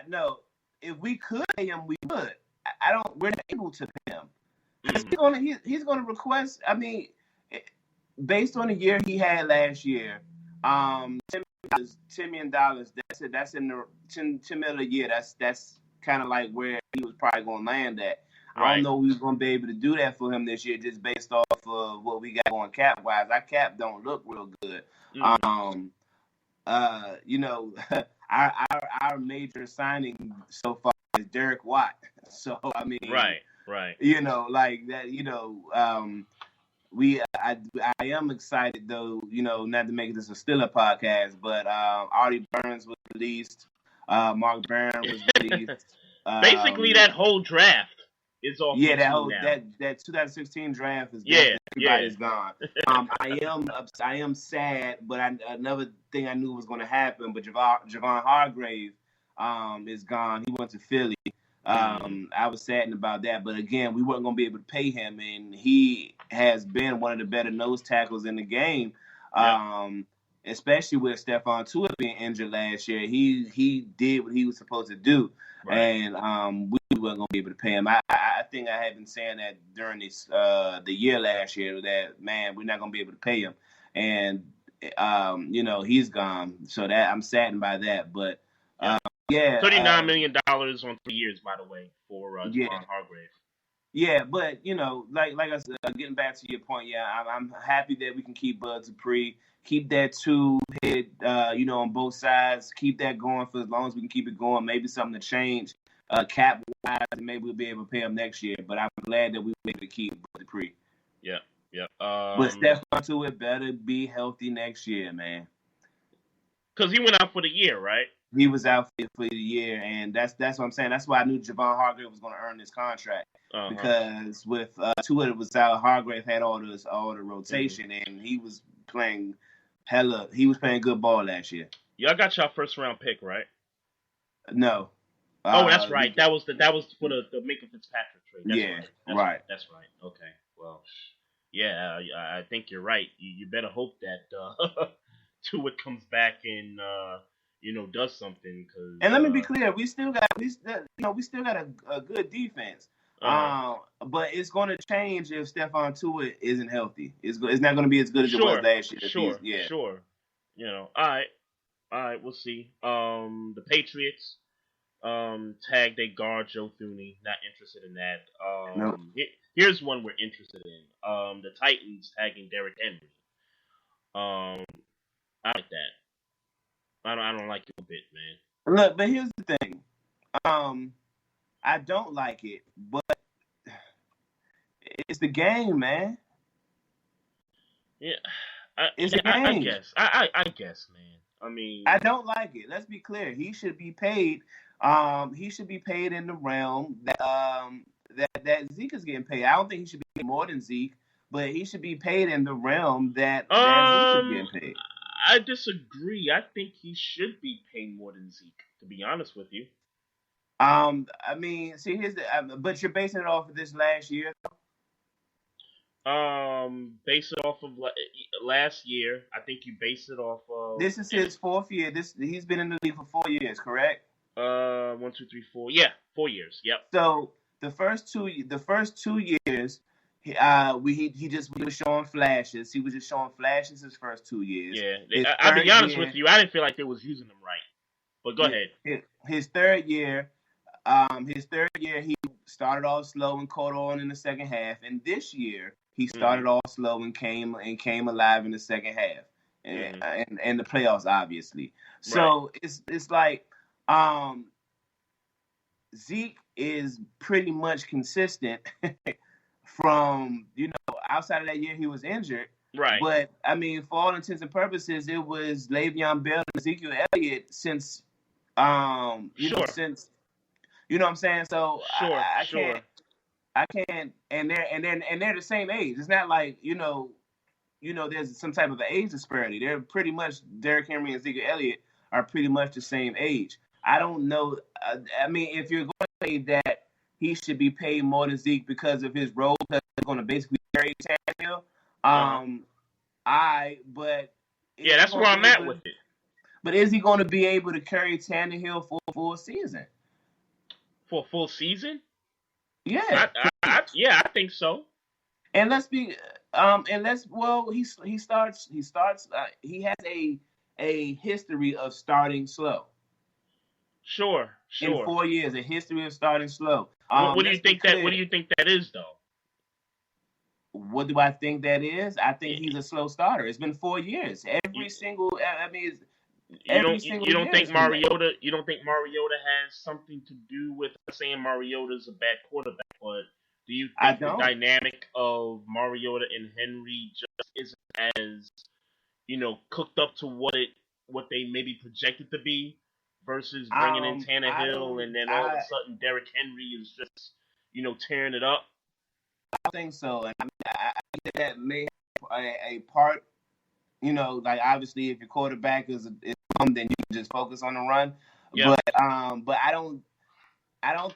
B: no. If we could pay him, we would. I don't. We're not able to pay him. He's gonna request. I mean, based on the year he had last year, $10 million. That's it. That's in the $10 million a year. That's kind of like where he was probably gonna land at. I don't know if we was gonna be able to do that for him this year, just based off of what we got going cap wise. Our cap don't look real good. You know, our major signing so far is Derek Watt. So I mean,
C: right.
B: You know, like that. You know, I am excited though. You know, not to make this a Steeler podcast, but Artie Burns was released. Mark Barron was released.
C: Basically, that whole draft is off.
B: Yeah, that 2016 draft is gone. Everybody's gone. I am sad, but another thing I knew was going to happen. But Javon Hargrave is gone. He went to Philly. I was saddened about that, but again, we weren't going to be able to pay him, and he has been one of the better nose tackles in the game. Especially with Stephon Tuitt being injured last year, he did what he was supposed to do, and we weren't going to be able to pay him. I think I had been saying that during this the year last year that man, we're not going to be able to pay him, and you know, he's gone, so that I'm saddened by that, but. $39
C: million on 3 years, by the way, for Javon Hargrave.
B: Yeah, but you know, like I said, getting back to your point, I'm happy that we can keep Bud Dupree, keep that 2 hit, you know, on both sides, keep that going for as long as we can keep it going. Maybe something to change cap wise, and maybe we'll be able to pay him next year. But I'm glad that we were able to keep Bud Dupree.
C: Yeah.
B: But Stephon Tuitt better be healthy next year, man.
C: Because he went out for the year, right?
B: He was out for the year, and that's what I'm saying. That's why I knew Javon Hargrave was going to earn this contract because with Tuitt was out, Hargrave had all the rotation, and he was playing good ball last year.
C: Y'all got y'all first round pick, right?
B: No.
C: That's right. That was for the Minka Fitzpatrick trade. That's right. Okay. Well, yeah, I think you're right. You better hope that Tuitt comes back and. You know, does something.
B: And let me be clear, we still got a good defense. But it's going to change if Stephon Tuitt isn't healthy. It's not going to be as good as it was last year.
C: Sure. You know, all right, we'll see. The Patriots tagged a guard, Joe Thuney. Not interested in that.
B: Nope.
C: Here's one we're interested in. The Titans tagging Derrick Henry. I like that. I don't like it a bit, man.
B: Look, but here's the thing. I don't like it, but it's the game, man.
C: Yeah,
B: it's the game.
C: I guess, man. I mean,
B: I don't like it. Let's be clear. He should be paid. He should be paid in the realm that Zeke is getting paid. I don't think he should be paid more than Zeke, but he should be paid in the realm that Zeke is getting paid.
C: I disagree. I think he should be paid more than Zeke, to be honest with you.
B: I mean, see, but you're basing it off of this last year,
C: though? Base it off of last year. I think you base it off of.
B: This is his 4th year. He's been in the league for 4 years, correct?
C: 1, 2, 3, 4. Yeah, 4 years. Yep.
B: So the first two years. He was showing flashes. He was just showing flashes his first 2 years.
C: Yeah, I'll be honest with you. I didn't feel like they was using him right. But go ahead.
B: His third year, he started off slow and caught on in the second half. And this year, he started off slow and came alive in the second half, and the playoffs, obviously. So it's like Zeke is pretty much consistent. From, you know, outside of that year he was injured.
C: Right.
B: But, I mean, for all intents and purposes, it was Le'Veon Bell and Ezekiel Elliott since, know, since, you know what I'm saying? So, I can't, and they're the same age. It's not like, you know, there's some type of an age disparity. They're pretty much, Derrick Henry and Ezekiel Elliott are pretty much the same age. I don't know. I mean, if you're going to say that he should be paid more than Zeke because of his role, because he's going to basically carry Tannehill. But
C: yeah, that's where I'm at with it.
B: But is he going to be able to carry Tannehill for a full season?
C: For a full season?
B: Yeah.
C: I think so.
B: And let's be, he starts. He has a history of starting slow.
C: Sure.
B: In 4 years, a history of starting slow.
C: What do you think that? What do you think that is, though?
B: What do I think that is? I think
C: Yeah.
B: he's a slow starter. It's been 4 years. Every single
C: You don't
B: year
C: think
B: it's been that.
C: You don't think Mariota has something to do with saying Mariota's a bad quarterback, but do you
B: I
C: think the
B: don't.
C: dynamic of Mariota and Henry just isn't as cooked up to what they maybe projected to be versus bringing in
B: I
C: Tannehill
B: don't.
C: and then all of a sudden Derrick Henry is just tearing it up?
B: I think so, and I think that may have a part. Like obviously, if your quarterback is then you can just focus on the run.
C: Yep.
B: But I don't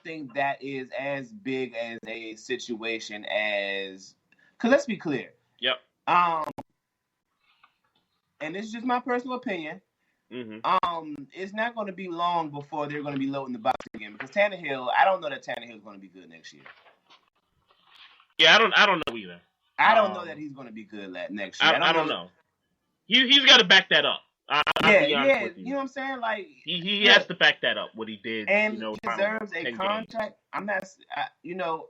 B: think that is as big as a situation as, because let's be clear.
C: Yep.
B: And this is just my personal opinion.
C: Mm-hmm.
B: It's not going to be long before they're going to be loading the box again, because Tannehill, I don't know that Tannehill is going to be good next year.
C: Yeah, I don't know either.
B: I don't know that he's going to be good next year.
C: I don't know. He's got to back that up. I'll be honest with you.
B: You know what I'm saying? Like
C: he has to back that up. What he did,
B: and he deserves a contract. Games. I'm not.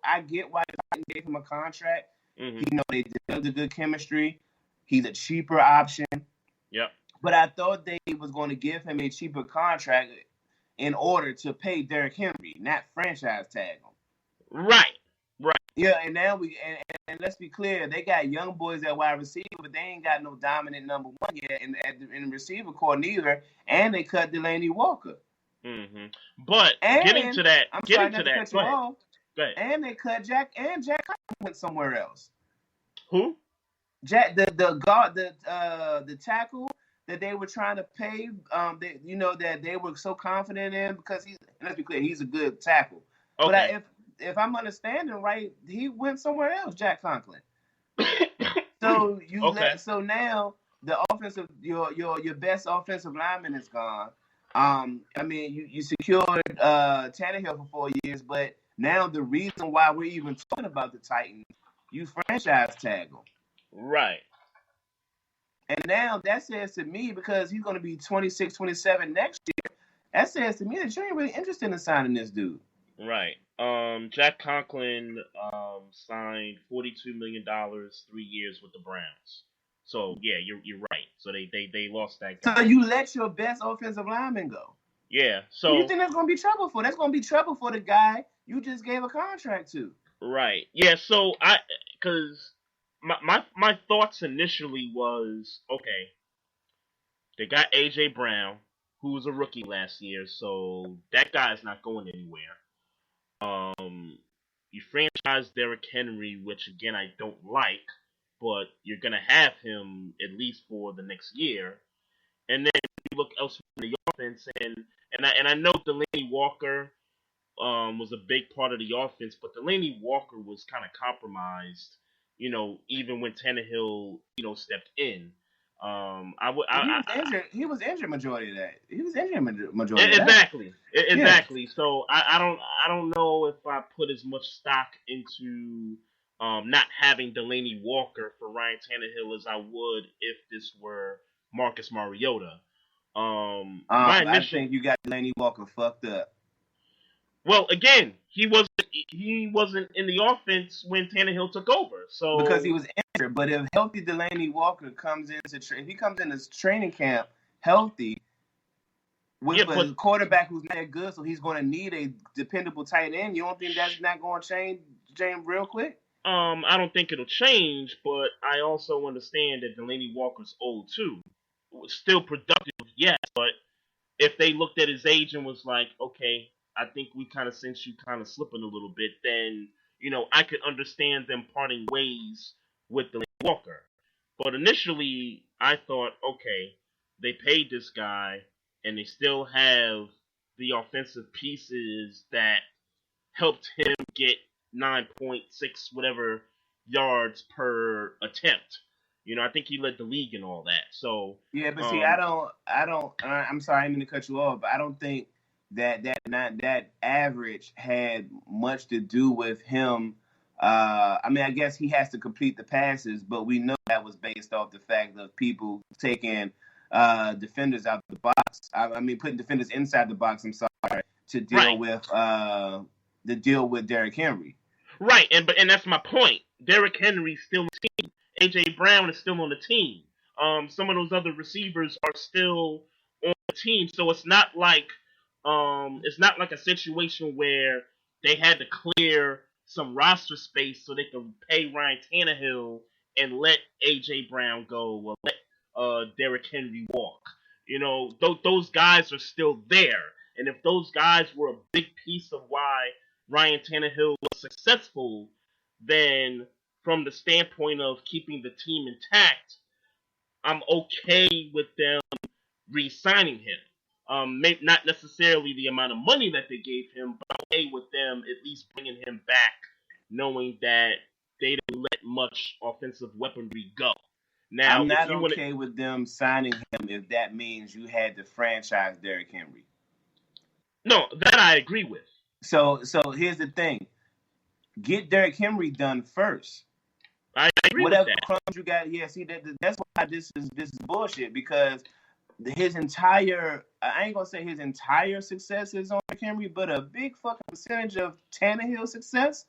B: I get why they gave him a contract. Mm-hmm. They developed a good chemistry. He's a cheaper option.
C: Yep.
B: But I thought they was going to give him a cheaper contract in order to pay Derrick Henry, not franchise tag him.
C: Right.
B: Yeah, and now and let's be clear, they got young boys at wide receiver, but they ain't got no dominant number one yet in the receiver core neither, and they cut Delaney Walker.
C: Mm-hmm. But getting to that, go ahead.
B: And they cut Jack Conklin went somewhere else.
C: Who?
B: Jack, the guard, the tackle that they were trying to pay, that they were so confident in, because let's be clear, he's a good tackle.
C: Okay.
B: But if I'm understanding right, he went somewhere else, Jack Conklin. So so now the offensive, your best offensive lineman is gone. You secured Tannehill for 4 years, but now the reason why we're even talking about the Titans, you franchise tag him.
C: Right.
B: And now that says to me, because he's going to be 26, 27 next year, that says to me that you ain't really interested in signing this dude.
C: Right. Jack Conklin signed $42 million, 3 years with the Browns. So yeah, you're right. So they lost that guy.
B: So you let your best offensive lineman go.
C: Yeah. So
B: who do you think that's going to be trouble for? That's going to be trouble for the guy you just gave a contract to.
C: Right. Yeah. So because my thoughts initially was, okay, they got AJ Brown, who was a rookie last year, so that guy's not going anywhere. You franchise Derrick Henry, which again I don't like, but you're gonna have him at least for the next year. And then you look elsewhere in the offense, and I know Delaney Walker was a big part of the offense, but Delaney Walker was kind of compromised, even when Tannehill, stepped in.
B: He was injured majority of that.
C: Exactly.
B: Yeah.
C: So I don't know if I put as much stock into not having Delaney Walker for Ryan Tannehill as I would if this were Marcus Mariota.
B: I think you got Delaney Walker fucked up.
C: Well, again, he wasn't in the offense when Tannehill took over. So
B: because he was injured. But if healthy Delaney Walker comes into if he comes in his training camp healthy with a quarterback who's not that good, so he's going to need a dependable tight end. You don't think that's not going to change real quick?
C: I don't think it'll change, but I also understand that Delaney Walker's old too. Still productive, yes, but if they looked at his age and was like, okay, I think we kind of sense you kind of slipping a little bit, then, I could understand them parting ways with Delaney Walker. But initially, I thought, okay, they paid this guy, and they still have the offensive pieces that helped him get 9.6 whatever yards per attempt. I think he led the league and all that. So
B: Yeah, but see, I don't. I'm sorry, I didn't mean to cut you off, but I don't think that average had much to do with him. I mean, I guess he has to complete the passes, but we know that was based off the fact of people taking defenders out of the box. I mean, putting defenders inside the box. I'm sorry, to deal with Derrick Henry.
C: Right, and that's my point. Derrick Henry's still on the team. AJ Brown is still on the team. Some of those other receivers are still on the team, so it's not like a situation where they had to clear some roster space so they could pay Ryan Tannehill and let AJ Brown go or let Derrick Henry walk. Those guys are still there, and if those guys were a big piece of why Ryan Tannehill was successful, then from the standpoint of keeping the team intact, I'm okay with them re-signing him. Maybe not necessarily the amount of money that they gave him, but I'm okay with them at least bringing him back, knowing that they didn't let much offensive weaponry go. Now,
B: I'm not okay with them signing him if that means you had to franchise Derrick Henry.
C: No, that I agree with.
B: So here's the thing: get Derrick Henry done first.
C: I agree
B: Whatever
C: with that.
B: crumbs you got, yeah. See, that's why this is bullshit, because his entire, I ain't gonna say his entire success is on Derrick Henry, but a big fucking percentage of Tannehill's success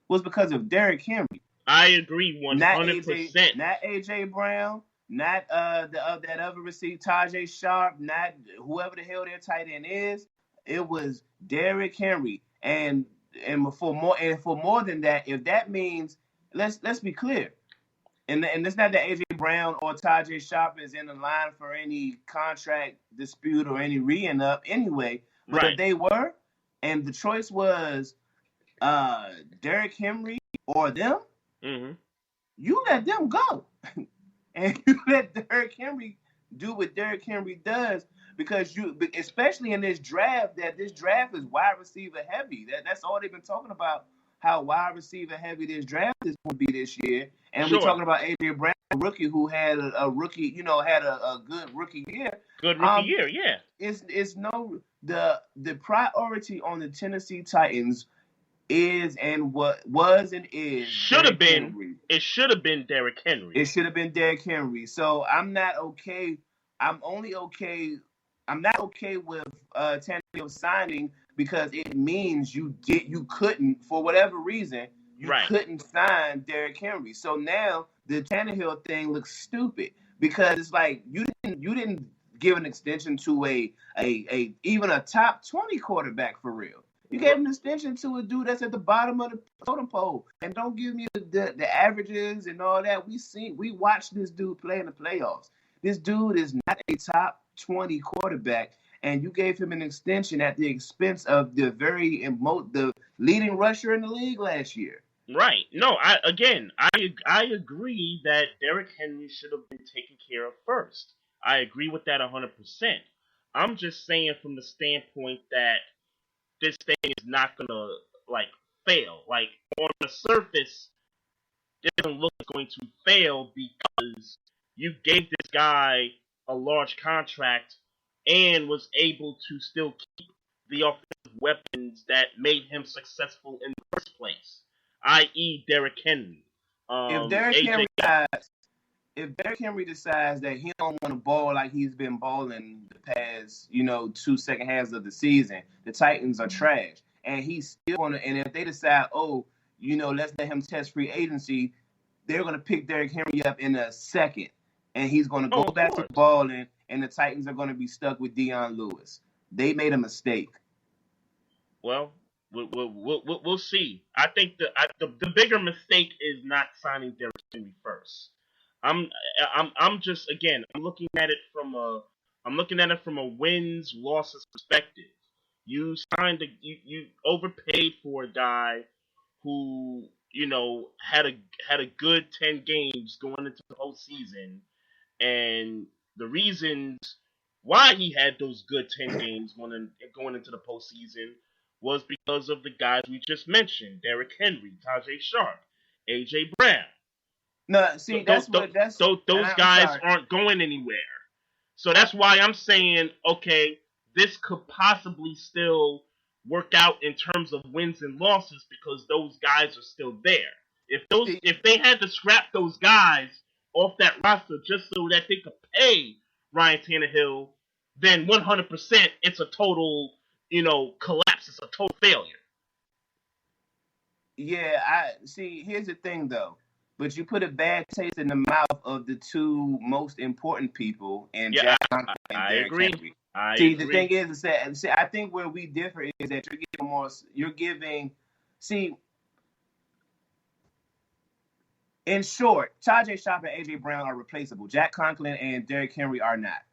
B: was because of Derrick Henry.
C: I agree 100%.
B: Not AJ Brown, not that other receiver, Tajay Sharp, not whoever the hell their tight end is. It was Derrick Henry, and for more than that, if that means, let's be clear, and it's not that AJ Brown or Tajay Sharp is in the line for any contract dispute or any re-up anyway, but if they were, and the choice was Derrick Henry or them, you let them go, and you let Derrick Henry do what Derrick Henry does, because especially in this draft, this draft is wide receiver heavy. That's all they've been talking about, how wide receiver heavy this draft is going to be this year. And we're talking about AJ Brown, a rookie who had a rookie, had a good rookie year.
C: Good rookie year, yeah.
B: It's no, the priority on the Tennessee Titans is and what was and is
C: should have been Henry. It should have been Derrick Henry.
B: It should have been Derrick Henry. So I'm not okay. I'm not okay with Tannehill signing, because it means you couldn't, for whatever reason, couldn't sign Derrick Henry. So now the Tannehill thing looks stupid, because it's like you didn't give an extension to a even a top 20 quarterback for real. You gave an extension to a dude that's at the bottom of the totem pole, and don't give me the averages and all that. We watched this dude play in the playoffs. This dude is not a top 20 quarterback, and you gave him an extension at the expense of the leading rusher in the league last year.
C: Right. No, I agree that Derrick Henry should have been taken care of first. I agree with that 100%. I'm just saying from the standpoint that this thing is not gonna fail. Like, on the surface, it doesn't look like it's going to fail, because you gave this guy a large contract and was able to still keep the offensive weapons that made him successful in the first place, i.e. Derrick Henry.
B: If Derrick Henry decides that he don't want to ball like he's been balling the past, 2 second halves of the season, the Titans are trash. And he's still going to, and if they decide, let's let him test free agency, they're going to pick Derrick Henry up in a second. And he's going to go back to balling, and the Titans are going to be stuck with Deion Lewis. They made a mistake.
C: Well, we'll see. I think the bigger mistake is not signing Derrick Henry first. I'm just, again, I'm looking at it from a wins losses perspective. You overpaid for a guy who had a good 10 games going into the postseason, and the reasons why he had those good 10 games going into the postseason was because of the guys we just mentioned: Derrick Henry, Tajay Sharp, AJ Brown.
B: No, see, and
C: Those
B: I'm
C: guys
B: sorry.
C: aren't going anywhere. So that's why I'm saying, okay, this could possibly still work out in terms of wins and losses because those guys are still there.
B: See,
C: If they had to scrap those guys off that roster just so that they could pay Ryan Tannehill, then 100% it's a total, collapse. It's a total failure.
B: yeah, I see. Here's the thing, though. But you put a bad taste in the mouth of the two most important people, in
C: Yeah,
B: Jack Conklin and
C: I
B: Derrick
C: agree.
B: Henry.
C: I
B: See, the
C: agree.
B: thing is that I think where we differ is that you're giving more. You're giving. See, in short, Tajay Sharp and AJ Brown are replaceable. Jack Conklin and Derrick Henry are not.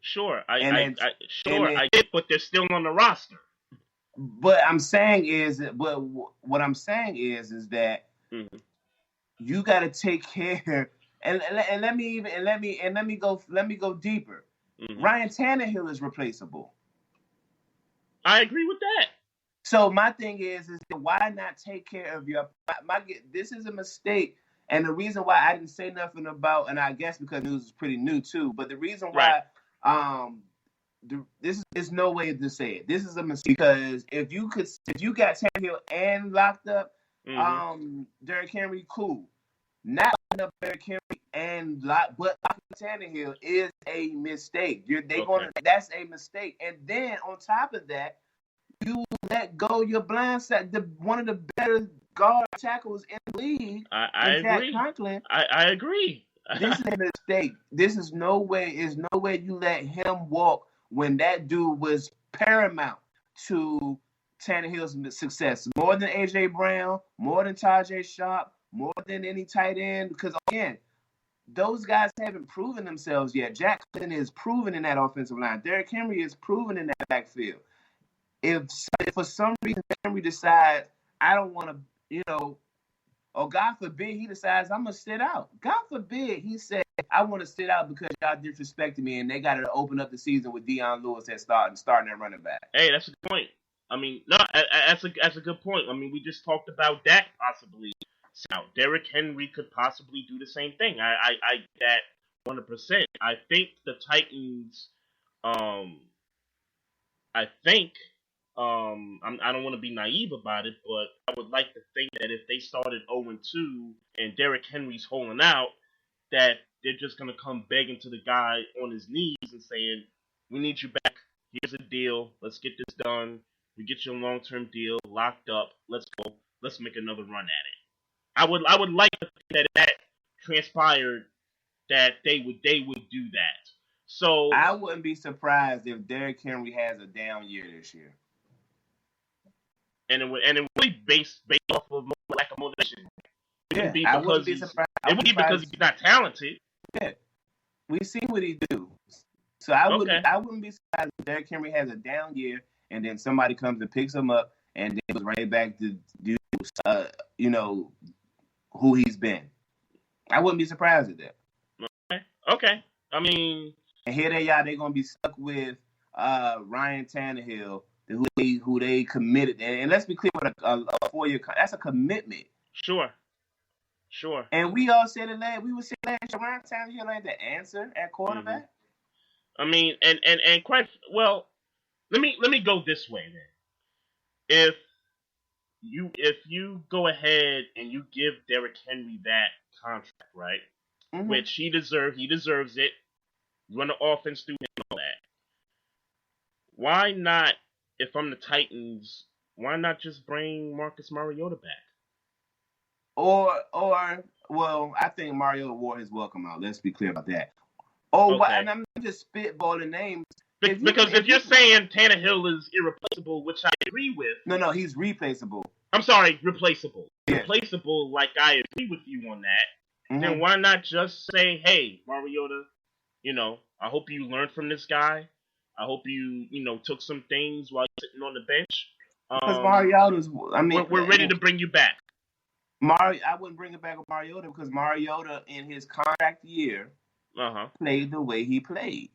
C: Sure,
B: And then, and then,
C: I get, but they're still on the roster.
B: but what I'm saying is that
C: Mm-hmm.
B: you got to take care. And let me go deeper.
C: Mm-hmm.
B: Ryan Tannehill is replaceable.
C: I agree with that.
B: So my thing is why not take care of your this is a mistake. And the reason why I didn't say nothing about, and I guess because news is pretty new too, but the reason why this is no way to say it. This is a mistake because if you got Tannehill and locked up, Derrick Henry, cool. Not locking up Derrick Henry and but locking Tannehill is a mistake. That's a mistake. And then on top of that, you let go your blind side. One of the better guard tackles in the league.
C: I agree.
B: Conklin.
C: I agree.
B: This is a mistake. This is no way. Is no way you let him walk when that dude was paramount to Tannehill's success. More than AJ Brown, more than Tajay Sharp, more than any tight end. Because again, those guys haven't proven themselves yet. Jack Clinton is proven in that offensive line. Derrick Henry is proven in that backfield. If for some reason Henry decides I don't want to, or God forbid he decides I'm gonna sit out. God forbid he said I want to sit out because y'all disrespected me and they got to open up the season with Deion Lewis at starting at running back.
C: Hey, that's a good point. I mean, no, that's a good point. I mean, we just talked about Dak possibly. Now, Derrick Henry could possibly do the same thing. I get that 100%. I think the Titans. I think. I don't want to be naive about it, but I would like to think that if they started 0-2 and Derrick Henry's holding out, that they're just going to come begging to the guy on his knees and saying, we need you back. Here's a deal. Let's get this done. We get you a long-term deal locked up. Let's go. Let's make another run at it. I would like to think that transpired, that they would do that. So
B: I wouldn't be surprised if Derrick Henry has a down year this year.
C: And it would be based off of lack of motivation.
B: I wouldn't be surprised.
C: It would be because he's not talented.
B: Yeah, we see what he do. So I wouldn't be surprised if Derrick Henry has a down year, and then somebody comes and picks him up, and then goes right back to do, who he's been. I wouldn't be surprised at that.
C: Okay. I mean,
B: and here they're gonna be stuck with Ryan Tannehill, who they committed, and let's be clear, with a 4-year, that's a commitment.
C: Sure.
B: And we all said it last. We were saying last year, Ryan Tannehill ain't the answer at quarterback.
C: Mm-hmm. I mean, and quite well. Let me go this way then. If you go ahead and you give Derrick Henry that contract, right, which he deserves it. Run the offense through him and all that. Why not? If I'm the Titans, why not just bring Marcus Mariota back?
B: Or well, I think Mariota wore his welcome out. Let's be clear about that. And I'm just spitballing names.
C: Because if you're saying Tannehill is irreplaceable, which I agree with.
B: No, he's replaceable.
C: I'm sorry, replaceable.
B: Yeah.
C: Replaceable, like I agree with you on that. Then why not just say, hey, Mariota, I hope you learned from this guy. I hope you, took some things while you're sitting on the bench.
B: Because Mariota's,
C: we're ready to bring you back.
B: I wouldn't bring it back with Mariota because Mariota in his contract year played the way he played.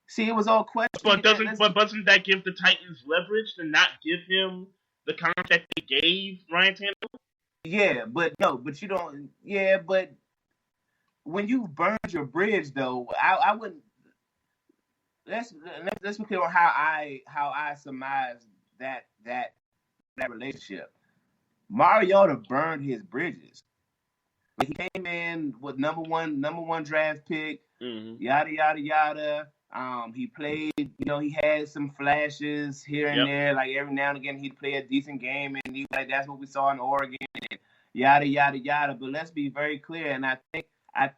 B: See, it was all questions.
C: But doesn't that give the Titans leverage to not give him the contract they gave Ryan Tannehill?
B: Yeah, but no, but you don't. Yeah, but when you burned your bridge, though, I wouldn't. Let's be clear on how I surmise that relationship. Mariota burned his bridges. Like, he came in with number one draft pick, yada yada yada. He played, he had some flashes here and there. Like every now and again, he'd play a decent game, and he like that's what we saw in Oregon, and yada yada yada. But let's be very clear, and I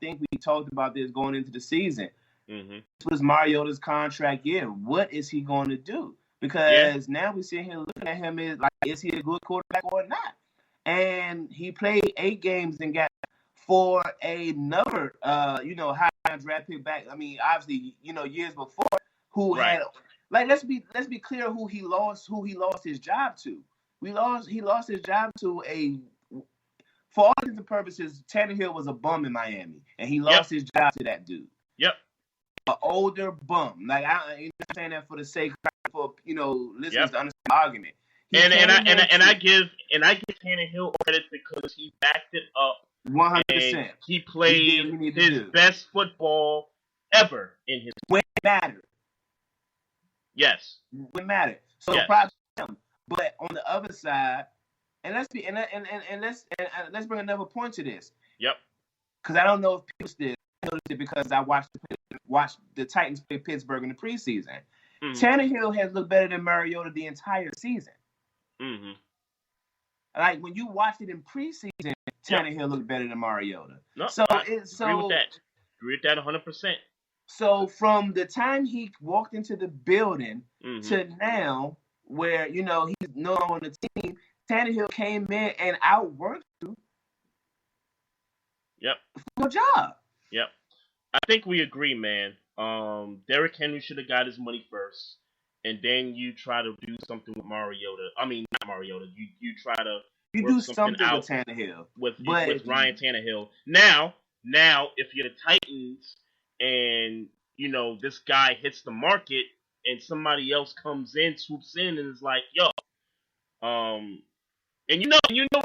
B: think we talked about this going into the season. This was Mariota's contract year. What is he going to do? Because now we sit here looking at him as like, is he a good quarterback or not? And he played 8 games and got for another, high draft pick back. I mean, obviously, years before, who had like let's be clear who he lost his job to. He lost his job to for all intents and purposes, Tannehill was a bum in Miami, and he lost his job to that dude.
C: Yep.
B: An older bum. Like I'm not saying that for the sake for listeners to understand the argument.
C: I give Tannehill credit because he backed it up.
B: 100%.
C: He played his best football ever in his
B: when it mattered.
C: Yes.
B: When it mattered. So props to him. But on the other side, and let's bring another point to this.
C: Yep.
B: Because I don't know if people still noticed it because I watched the Titans play Pittsburgh in the preseason. Tannehill has looked better than Mariota the entire season. Like when you watched it in preseason, Tannehill looked better than Mariota.
C: No, I agree with that. Agree with that 100%.
B: So from the time he walked into the building to now, where he's no longer on the team, Tannehill came in and outworked you.
C: Yep.
B: For your job.
C: Yep. I think we agree, man. Derrick Henry should have got his money first, and then you try to do something with Mariota. I mean, not Mariota. You try to
B: do something out with Tannehill
C: with Ryan Tannehill. Now, if you're the Titans and this guy hits the market and somebody else comes in, swoops in, and is like, yo, and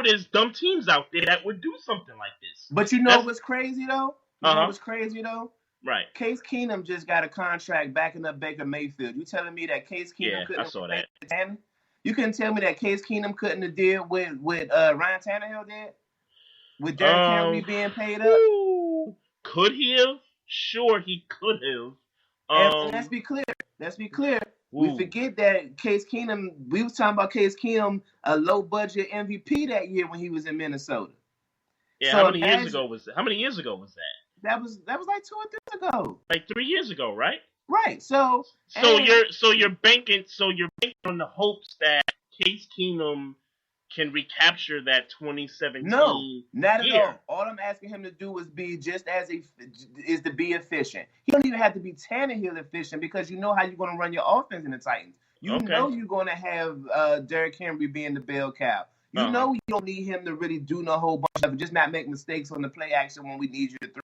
C: there's dumb teams out there that would do something like this.
B: But what's crazy though? What's crazy though?
C: Right.
B: Case Keenum just got a contract backing up Baker Mayfield. You telling me that Case Keenum couldn't?
C: I saw that.
B: You couldn't tell me that Case Keenum couldn't have deal with Ryan Tannehill did? With Derrick Henry being paid up?
C: Could he have? Sure, he could have.
B: And let's be clear. We forget that Case Keenum, we was talking about Case Keenum, a low-budget MVP that year when he was in Minnesota.
C: Yeah, so how many years ago was that?
B: That was like 2 or 3 ago.
C: Like 3 years ago, right?
B: Right. So
C: you're banking on the hopes that Case Keenum can recapture that 2017.
B: No, not at all. All I'm asking him to do is be to be efficient. He don't even have to be Tannehill efficient because you know how you're going to run your offense in the Titans. You know you're going to have Derrick Henry being the bell cow. You know you don't need him to really do no whole bunch of it. Just not make mistakes on the play action when we need you to throw.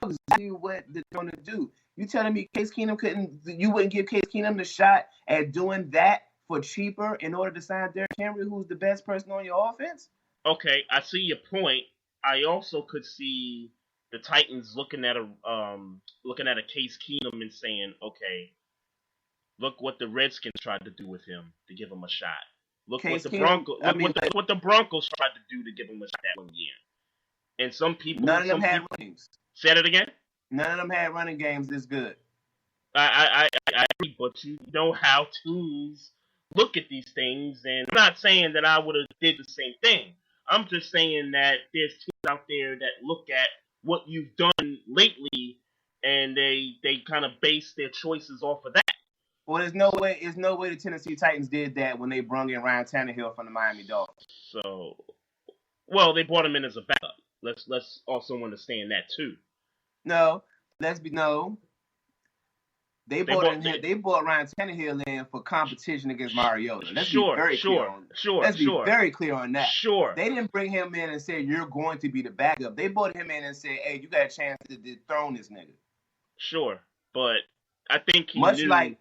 B: That's exactly what they're going to do. You telling me Case Keenum you wouldn't give Case Keenum the shot at doing that for cheaper in order to sign Derrick Henry, who's the best person on your offense?
C: Okay, I see your point. I also could see the Titans looking at a Case Keenum and saying, okay, look what the Redskins tried to do with him to give him a shot. Look what the Broncos tried to do to give him a shot that 1 year. And some people
B: none of them had games.
C: Say that again?
B: None of them had running games this good.
C: I agree, but you know how teams look at these things, and I'm not saying that I would have did the same thing. I'm just saying that there's teams out there that look at what you've done lately, and they kind of base their choices off of that.
B: Well, there's no way the Tennessee Titans did that when they brung in Ryan Tannehill from the Miami Dolphins.
C: So, well, they brought him in as a backup. Let's also understand that too.
B: No. They brought Ryan Tannehill in for competition against Mariota. Let's be very clear on that.
C: Sure.
B: They didn't bring him in and say you're going to be the backup. They brought him in and said, "Hey, you got a chance to dethrone this nigga."
C: Sure, but I think he
B: much like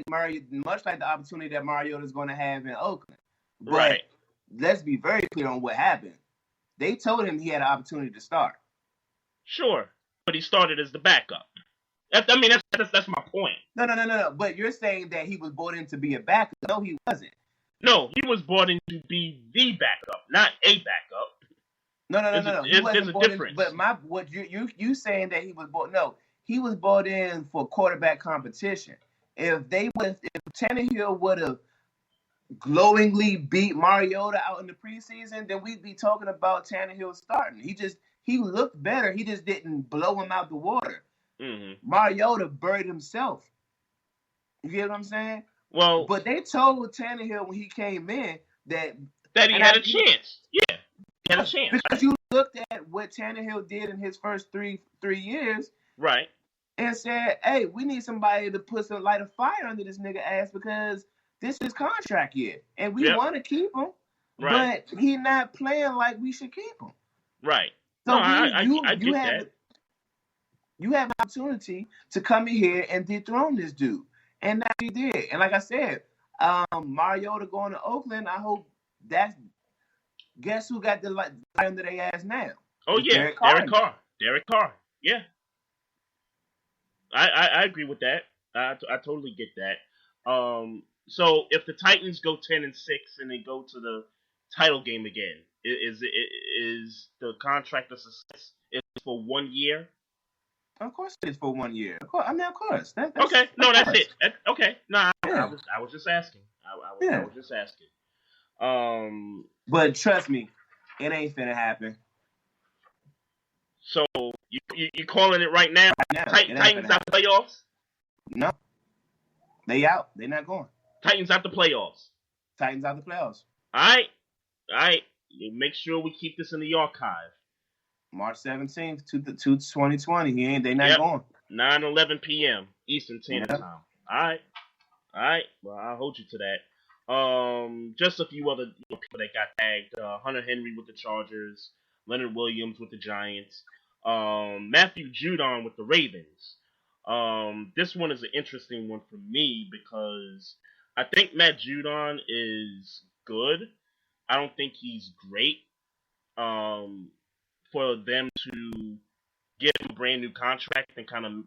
B: the opportunity that Mariota is going to have in Oakland. But let's be very clear on what happened. They told him he had an opportunity to start.
C: Sure, but he started as the backup. That's my point.
B: No. But you're saying that he was brought in to be a backup. No, he wasn't.
C: No, he was brought in to be the backup, not a backup.
B: No. He wasn't
C: brought in.
B: But what you saying that he was brought? No, he was brought in for quarterback competition. If Tannehill would have glowingly beat Mariota out in the preseason, then we'd be talking about Tannehill starting. He looked better. He just didn't blow him out the water.
C: Mm-hmm.
B: Mariota buried himself. You get what I'm saying?
C: Well,
B: but they told Tannehill when he came in that
C: he had a chance. Yeah, he had a chance.
B: Because you looked at what Tannehill did in his first three years,
C: right?
B: And said, "Hey, we need somebody to put some light of fire under this nigga ass because this is contract year, and we want to keep him, right. But he not playing like we should keep him."
C: Right.
B: So
C: I get that.
B: You have an opportunity to come in here and dethrone this dude. And now he did. And like I said, Mariota going to Oakland, I hope guess who got the light under their ass now?
C: Oh, yeah. Derek Carr. Yeah. I agree with that. I totally get that. So if the Titans go 10-6 and they go to the title game again, is the contract a success? Is it for 1 year?
B: Of course it is for 1 year. Of course. That's
C: okay. No, that's it. Okay. No, I was just asking. I was just asking.
B: But trust me, it ain't finna happen.
C: So you calling it right now? Titans out the playoffs?
B: No. They out. They not going.
C: Titans out the playoffs.
B: Titans out the playoffs.
C: All right. Make sure we keep this in the archive.
B: March 17th to 2020. They not going.
C: 9:11 p.m. Eastern Standard Time. All right. Well, I'll hold you to that. Just a few other people that got tagged. Hunter Henry with the Chargers. Leonard Williams with the Giants. Matthew Judon with the Ravens. This one is an interesting one for me because I think Matt Judon is good. I don't think he's great. For them to give him a brand new contract and kind of,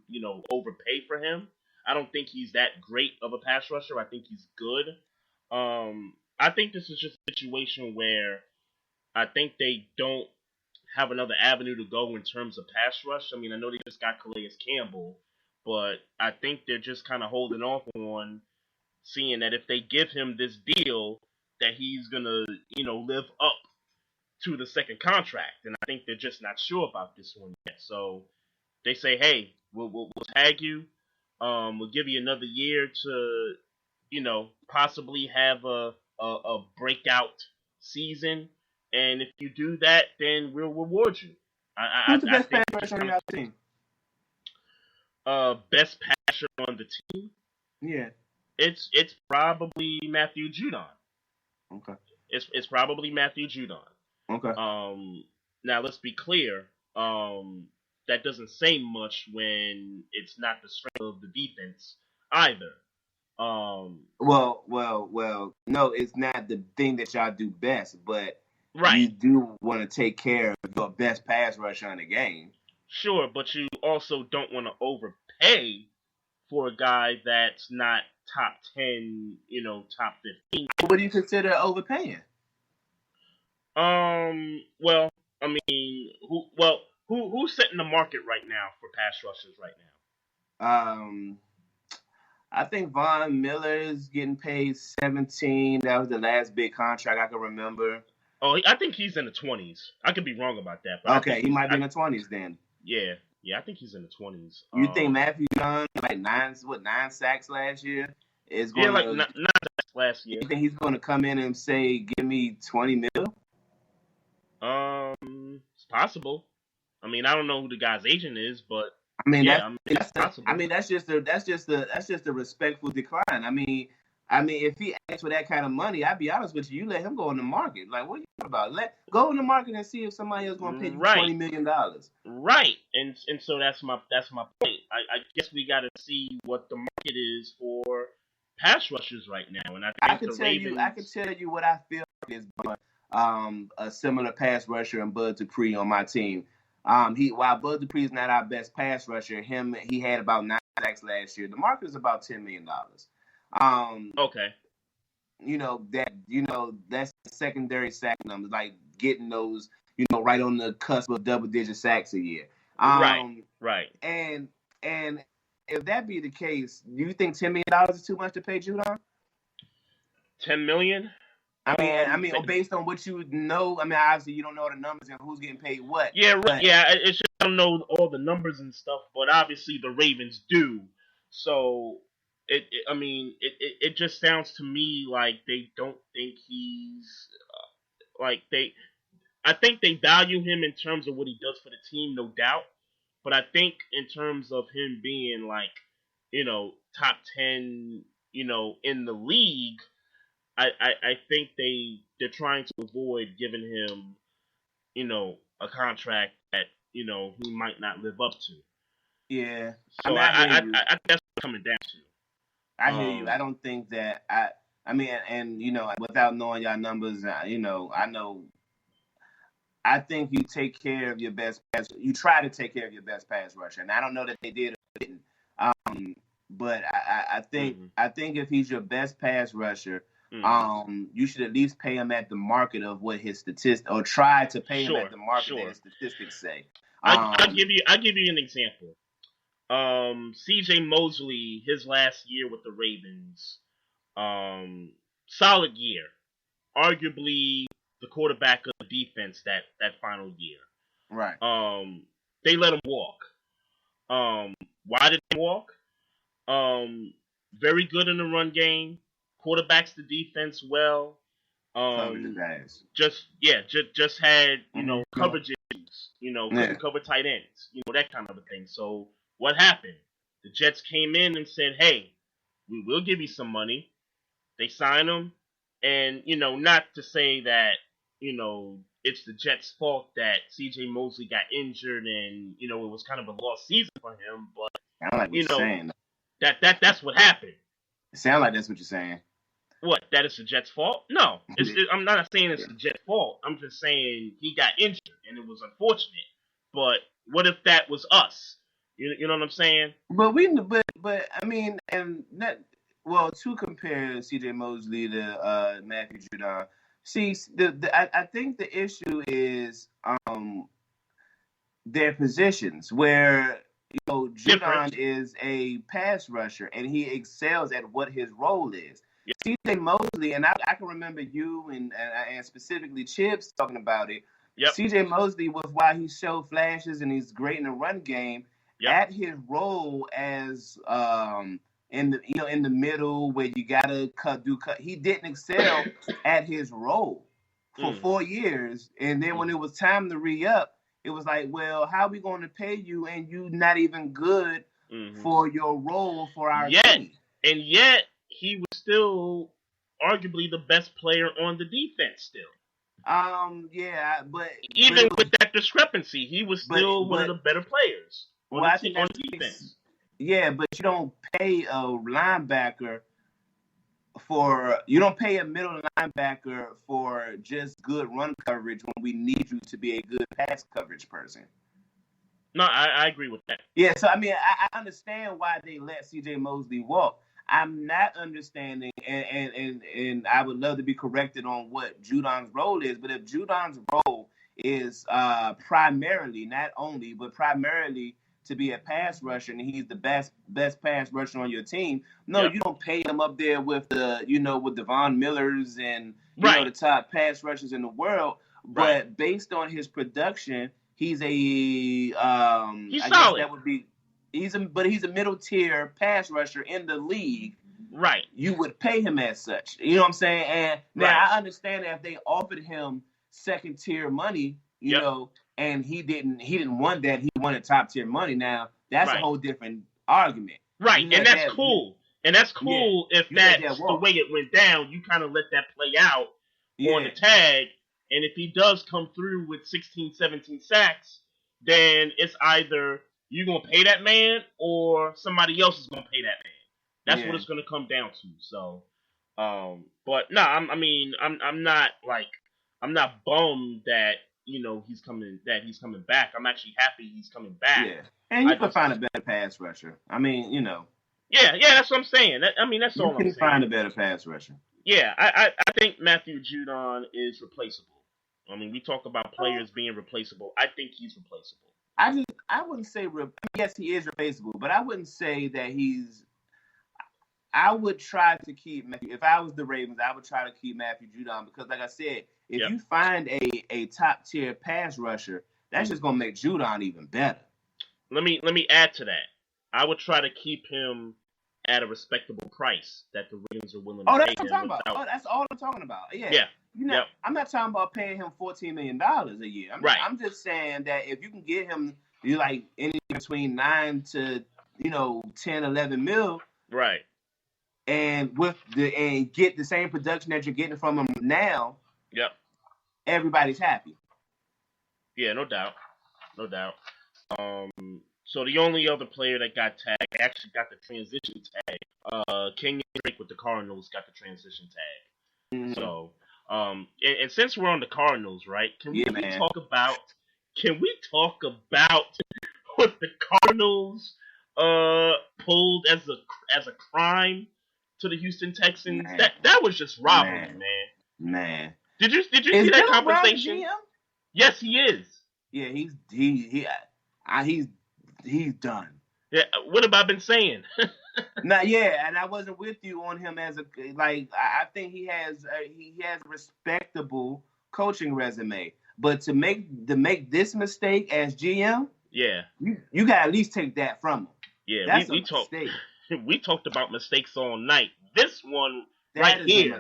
C: overpay for him. I don't think he's that great of a pass rusher. I think he's good. I think this is just a situation where I think they don't have another avenue to go in terms of pass rush. I mean, I know they just got Calais Campbell, but I think they're just kind of holding off on seeing that if they give him this deal, that he's going to, live up to the second contract, and I think they're just not sure about this one yet. So they say, "Hey, we'll tag you. We'll give you another year to, possibly have a breakout season, and if you do that, then we'll reward you."
B: Who's the best pass rusher on your team?
C: Best passer on the team?
B: Yeah,
C: it's probably Matthew Judon.
B: Okay,
C: it's probably Matthew Judon.
B: Okay.
C: Now let's be clear. That doesn't say much when it's not the strength of the defense either.
B: Well. No, it's not the thing that y'all do best, but
C: right.
B: You do want to take care of your best pass rusher in the game.
C: Sure, but you also don't want to overpay for a guy that's not top 10, top 15.
B: What do you consider overpaying?
C: Well, I mean, who's setting the market right now for pass rushers right
B: now? I think Von Miller is getting paid $17. That was the last big contract I can remember.
C: Oh, I think he's in the 20s. I could be wrong about that. But
B: okay, he might be in the 20s then.
C: Yeah, I think he's in the 20s.
B: You think Matthew John, like 9 sacks last year? Is going
C: like 9 sacks last year.
B: You think he's going to come in and say, give me 20 mil?
C: It's possible. I mean, I don't know who the guy's agent is, but
B: that's
C: possible.
B: I mean, that's just a respectful decline. I mean, if he asks for that kind of money, I'd be honest with you, you let him go in the market. Like, what are you talking about? Go in the market and see if somebody else is going to pay you $20 million.
C: Right, and so that's my point. I guess we got to see what the market is for pass rushers right now, and I can tell you what I feel is.
B: a similar pass rusher in Bud Dupree on my team. While Bud Dupree is not our best pass rusher, he had about 9 sacks last year. The market is about $10 million.
C: Okay.
B: That's secondary sack numbers, like getting those, right on the cusp of double-digit sacks a year.
C: Right.
B: And if that be the case, do you think $10 million is too much to pay Judon?
C: $10 million.
B: Based on what you know, obviously you don't know the numbers and who's getting paid what.
C: Yeah, right. Yeah, it's just, I don't know all the numbers and stuff, but obviously the Ravens do. So it just sounds to me like they don't think he's I think they value him in terms of what he does for the team, no doubt. But I think in terms of him being top 10, in the league, I think they're trying to avoid giving him, a contract that, he might not live up to.
B: Yeah.
C: So I that's what it's coming down to.
B: I hear you. I don't think that without knowing y'all numbers, I think you take care of your best pass. You try to take care of your best pass rusher, and I don't know that they did or didn't. But I think if he's your best pass rusher, you should at least pay him at the market of what his statistics, or try to pay him at the market that his statistics say.
C: I'll give you an example. C.J. Mosley, his last year with the Ravens, solid year. Arguably the quarterback of the defense that final year.
B: Right.
C: They let him walk. Why did they walk? Very good in the run game. Quarterbacks the defense well. Just had coverage issues. Couldn't cover tight ends. That kind of a thing. So what happened? The Jets came in and said, "Hey, we will give you some money." They signed him, and not to say that it's the Jets' fault that C.J. Mosley got injured and it was kind of a lost season for him, but
B: I like what you're saying.
C: That's what happened.
B: It sounds like that's what you're saying.
C: What? That it's the Jets' fault? No, I'm not saying it's the Jets' fault. I'm just saying he got injured and it was unfortunate. But what if that was us? You know what I'm saying?
B: But to compare C.J. Mosley to Matthew Judon, see, I think the issue is their positions, where Judon is a pass rusher and he excels at what his role is. Yep. C.J. Mosley, and I can remember you and specifically Chips talking about it.
C: Yep.
B: C.J. Mosley was, while he showed flashes and he's great in the run game, at his role as in the middle where you gotta cut. He didn't excel at his role for 4 years, and then when it was time to re-up, it was like, well, how are we going to pay you and you not even good for your role for our team?
C: And yet he was still arguably the best player on the defense still.
B: But
C: even with that discrepancy, he was still one of the better players on defense.
B: Yeah, but you don't pay a linebacker a middle linebacker for just good run coverage when we need you to be a good pass coverage person.
C: No, I agree with that.
B: Yeah, so I understand why they let C.J. Mosley walk. I'm not understanding, and I would love to be corrected on what Judon's role is, but if Judon's role is primarily, not only, but primarily to be a pass rusher, and he's the best pass rusher on your team, you don't pay him up there with with Devon Millers and the top pass rushers in the world. But based on his production, he's he's
C: solid.
B: That would be he's a middle tier pass rusher in the league.
C: Right.
B: You would pay him as such. You know what I'm saying? And now I understand that if they offered him second tier money, and he didn't want that. He wanted top tier money. Now that's a whole different argument.
C: Right, and that's cool. And that's cool if that's the way it went down. You kind of let that play out on the tag. And if he does come through with 16, 17 sacks, then it's either you're going to pay that man or somebody else is going to pay that man. That's what it's going to come down to. So, but no, I'm not like I'm not bummed that he's coming back. I'm actually happy he's coming back.
B: Yeah, and you can find a better pass rusher. I mean,
C: Yeah, that's what I'm saying. That's all I'm saying.
B: You can find a better pass rusher.
C: Yeah, I think Matthew Judon is replaceable. I mean, we talk about players being replaceable. I think he's replaceable.
B: I wouldn't say yes, he is replaceable, but I wouldn't say that he's. I would try to keep Matthew. If I was the Ravens, I would try to keep Matthew Judon because, like I said, if you find a top tier pass rusher, that's just gonna make Judon even better.
C: Let me add to that. I would try to keep him at a respectable price that the Ravens are willing to pay.
B: That's what I'm talking about. That's all I'm talking about. Yeah. I'm not talking about paying him $14 million a year. I'm just saying that if you can get him, like anywhere between 9 to 10, 11 mil,
C: right?
B: And get the same production that you're getting from him now.
C: Yep.
B: Everybody's happy.
C: Yeah, no doubt. So the only other player that got tagged actually got the transition tag. Kenyon Drake with the Cardinals got the transition tag. Mm-hmm. So, and since we're on the Cardinals, right? Can we talk about what the Cardinals pulled as a crime to the Houston Texans? Man. That was just robbery, man. Did you see that conversation? Yes, he is.
B: Yeah, he's done.
C: Yeah, what have I been saying?
B: And I wasn't with you on him as I think he has a respectable coaching resume, but to make this mistake as GM, you got to at least take that from him.
C: Yeah,
B: that's
C: we talked. We talked about mistakes all night. This one right here,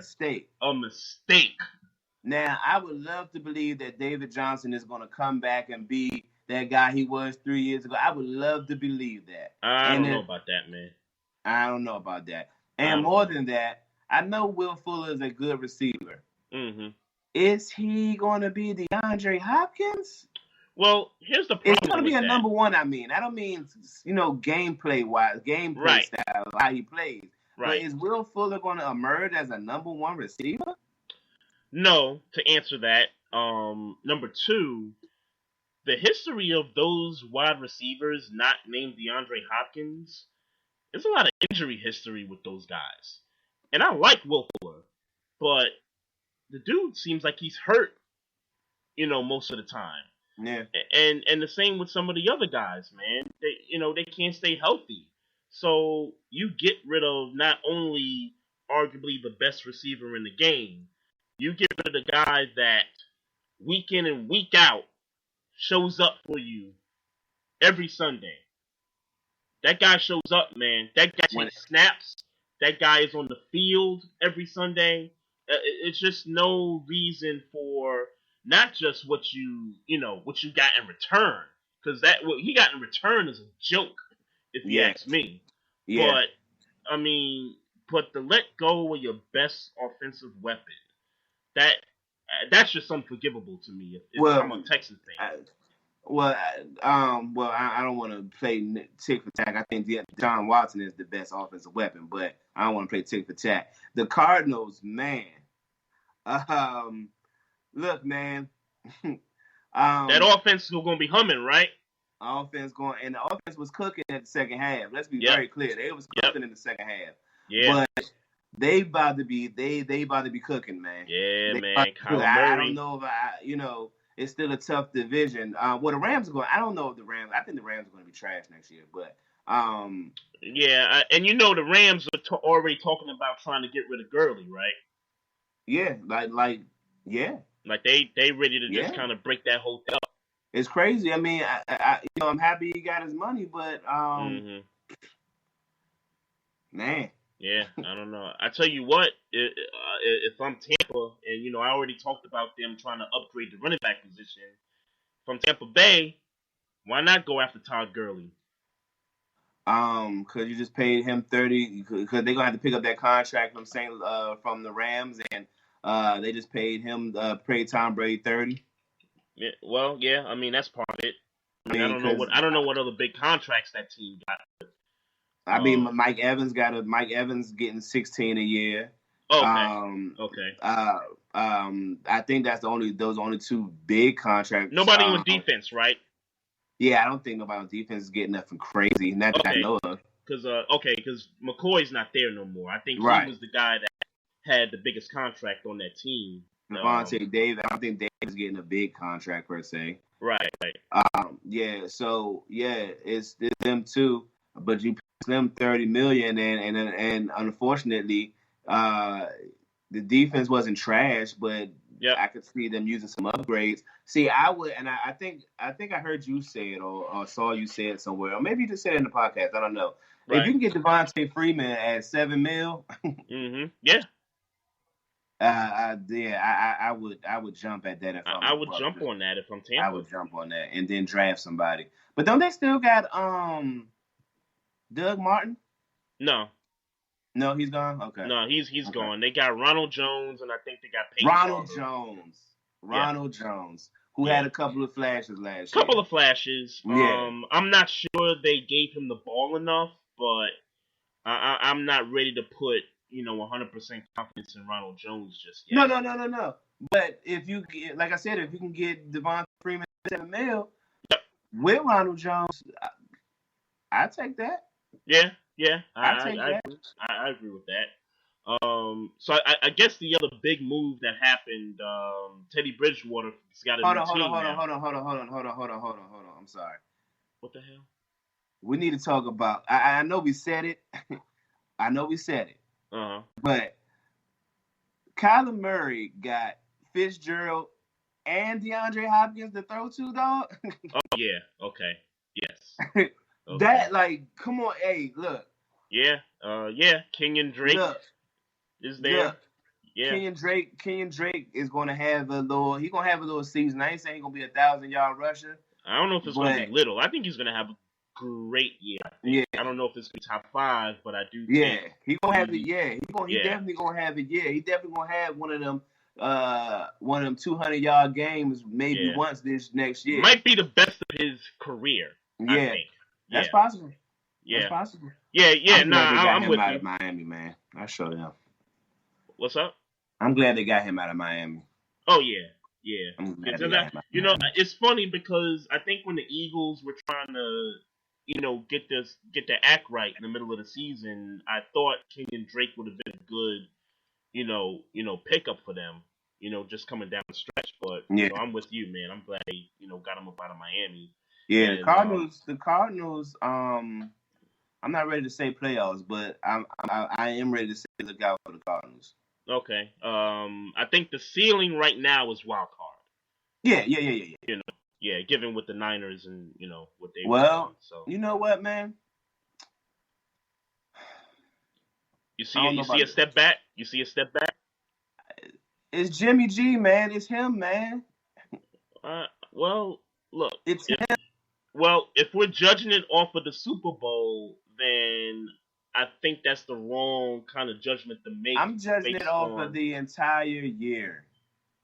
C: a mistake.
B: Now, I would love to believe that David Johnson is going to come back and be that guy he was 3 years ago. I would love to believe that.
C: I don't know about that, man.
B: I don't know about that. And more than that, I know Will Fuller is a good receiver.
C: Mm-hmm.
B: Is he going to be DeAndre Hopkins?
C: Well, here's the problem.
B: It's going to be a number one. I don't mean gameplay style, how he plays. Right. But is Will Fuller going to emerge as a number one receiver?
C: No. To answer that, number two, the history of those wide receivers not named DeAndre Hopkins, there's a lot of injury history with those guys. And I like Will Fuller, but the dude seems like he's hurt, most of the time.
B: Yeah.
C: And the same with some of the other guys, man. They can't stay healthy. So you get rid of not only arguably the best receiver in the game, you get rid of the guy that week in and week out shows up for you every Sunday. That guy shows up, man. That guy takes snaps. That guy is on the field every Sunday. It's just no reason for not just what you got in return, because what he got in return is a joke, if you ask me. Yeah. But to let go of your best offensive weapon, that's just unforgivable to me. If I'm a Texans fan.
B: I don't want to play tick for tack. I think John Watson is the best offensive weapon, but I don't want to play tick for tack. The Cardinals, man. Look, man.
C: That offense is going to be humming, right?
B: And the offense was cooking at the second half. Let's be very clear. They was cooking in the second half.
C: Yeah.
B: But they about to be cooking, man.
C: Yeah, man.
B: I don't know if it's still a tough division. The Rams are going. I don't know if the Rams. I think the Rams are going to be trash next year. But
C: and the Rams are already talking about trying to get rid of Gurley, right?
B: Yeah, Like
C: they ready to just kind of break that whole thing up.
B: It's crazy. I mean, I'm happy he got his money, but man.
C: Yeah, I don't know. I tell you what, if I'm Tampa, and I already talked about them trying to upgrade the running back position. If I'm Tampa Bay, why not go after Todd Gurley?
B: Because you just paid him $30. Because they're gonna have to pick up that contract from the Rams, and they just paid Tom Brady $30.
C: Yeah, well, yeah. I mean, that's part of it. I don't know what other big contracts that team got.
B: Mike Evans getting $16 a year.
C: Okay. Okay.
B: I think that's those only two big contracts.
C: Nobody on defense, right?
B: Yeah, I don't think nobody on defense is getting nothing crazy. Not that I know of.
C: Because McCoy's not there no more. I think he was the guy that had the biggest contract on that team.
B: Devontae Davis. I don't think Davis is getting a big contract per se.
C: Right.
B: It's them too. But you pay them $30 million, and unfortunately, the defense wasn't trash, but I could see them using some upgrades. See, I would, and I think I heard you say it or saw you say it somewhere, or maybe you just said it in the podcast. I don't know. Right. If you can get Devontae Freeman at $7 million, I would jump at that. If
C: I would jump on that if I'm Tampa.
B: I would jump on that and then draft somebody. But don't they still got Doug Martin? No, he's gone. Okay.
C: No, he's gone. They got Ronald Jones, and I think they got Peyton
B: Ronald Jones, who had a couple of flashes last
C: year. Couple of flashes. Yeah. I'm not sure they gave him the ball enough, but I'm not ready to put 100% confidence in Ronald Jones just yet.
B: No. But if you like I said, if you can get Devontae Freeman $7 million with Ronald Jones, I take that.
C: Yeah. I agree with that. So I guess the other big move that happened, Teddy Bridgewater's got a new team now.
B: Hold on. I'm sorry.
C: What the hell?
B: We need to talk about. I know we said it.
C: Uh-huh.
B: But Kyler Murray got Fitzgerald and DeAndre Hopkins to throw to, dog.
C: Oh yeah. Okay. Yes.
B: Okay. That come on, hey, look.
C: Yeah. Kenyon Drake is there. Yeah.
B: Kenyon Drake is gonna have a little season. I ain't saying he's gonna be 1,000-yard rusher.
C: I don't know if it's gonna be little. I think he's gonna have a great year.
B: Yeah.
C: I don't know if it's gonna be top 5, but I do.
B: Yeah. He gonna have it. Yeah. He definitely gonna have it. Yeah. He definitely gonna have one of them 200-yard games maybe once this next year.
C: Might be the best of his career.
B: Yeah.
C: I think.
B: That's possible.
C: Yeah.
B: That's possible.
C: Yeah.
B: I'm
C: with
B: him out
C: you.
B: of Miami, man. I sure am.
C: What's up?
B: I'm glad they got him out of Miami.
C: Oh yeah. It's funny because I think when the Eagles were trying to, get the act right in the middle of the season, I thought Kenyon Drake would have been a good, pickup for them. Just coming down the stretch. But I'm with you, man. I'm glad they, got him up out of Miami.
B: Yeah, and, the Cardinals. I'm not ready to say playoffs, but I am ready to say look out for the Cardinals.
C: Okay. I think the ceiling right now is wild card.
B: Yeah.
C: Given with the Niners and what they
B: were doing,
C: so.
B: You know what, man?
C: You see a step back? You see a step back?
B: It's Jimmy G, man. It's him, man.
C: Well, look.
B: It's him.
C: Well, if we're judging it off of the Super Bowl, then I think that's the wrong kind of judgment to make.
B: I'm judging it off of the entire year.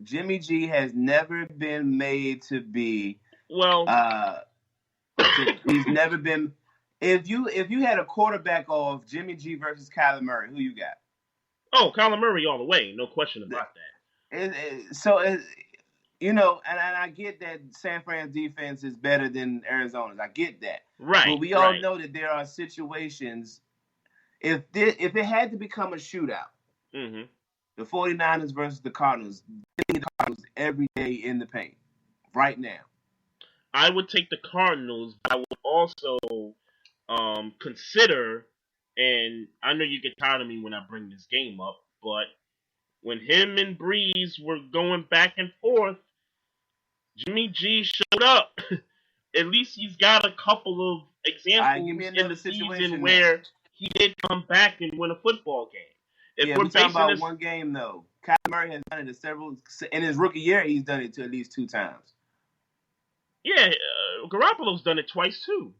B: Jimmy G has never been made to be.
C: Well,
B: he's never been. If you had a quarterback of Jimmy G versus Kyler Murray, who you got?
C: Oh, Kyler Murray all the way, no question about that.
B: And I get that San Fran's defense is better than Arizona's. I get that.
C: Right.
B: But we all know that there are situations. If it had to become a shootout, the 49ers versus the Cardinals, the Cardinals every day in the paint, right now.
C: I would take the Cardinals, but I would also consider, and I know you get tired of me when I bring this game up, but when him and Breeze were going back and forth, Jimmy G showed up. At least he's got a couple of examples in the season where he did come back and win a football game.
B: If we're talking about one game, though. Kyler Murray has done it in his rookie year, he's done it at least 2 times.
C: Yeah, Garoppolo's done it twice, too.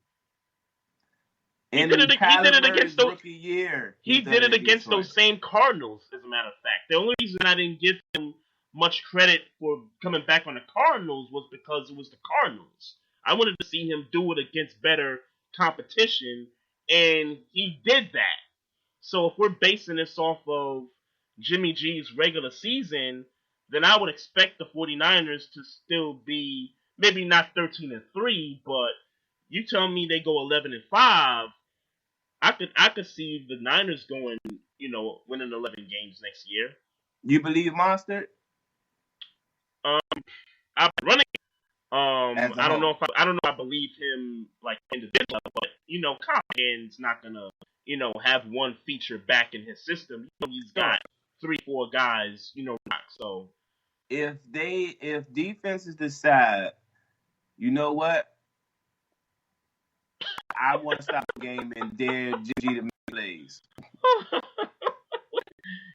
B: He did it against those rookie year.
C: He did it against those same Cardinals, as a matter of fact. The only reason I didn't give him much credit for coming back on the Cardinals was because it was the Cardinals. I wanted to see him do it against better competition, and he did that. So if we're basing this off of Jimmy G's regular season, then I would expect the 49ers to still be maybe not 13-3, but you tell me they go 11-5, I could see the Niners going, winning 11 games next year.
B: You believe Monster
C: I'm running.
B: as a
C: I don't know
B: whole?
C: if I believe him like individually, but Conan's not gonna have one feature back in his system. He's got 3-4 guys, rock. So
B: If defenses decide, you know what, I want to stop the game and dare G to make plays.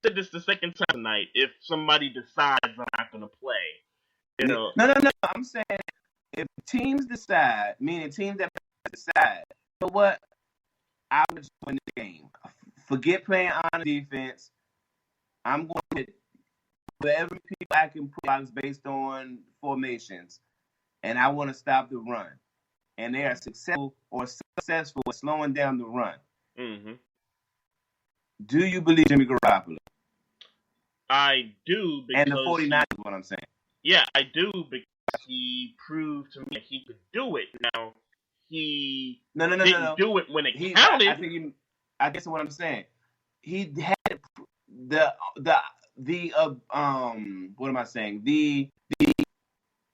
C: said this the second time tonight. If somebody decides I'm not gonna play,
B: No. I'm saying if teams decide, meaning teams that decide, you know what, I would just win the game. Forget playing on defense. I'm going to hit whatever people I can put box based on formations, and I want to stop the run. And they are successful at slowing down the run.
C: Mm-hmm.
B: Do you believe Jimmy Garoppolo?
C: I do, because
B: And the 49ers is what I'm saying.
C: Yeah, I do, because he proved to me that he could do it. Now, he didn't do it when it counted.
B: I guess what I'm saying. He had the what am I saying? The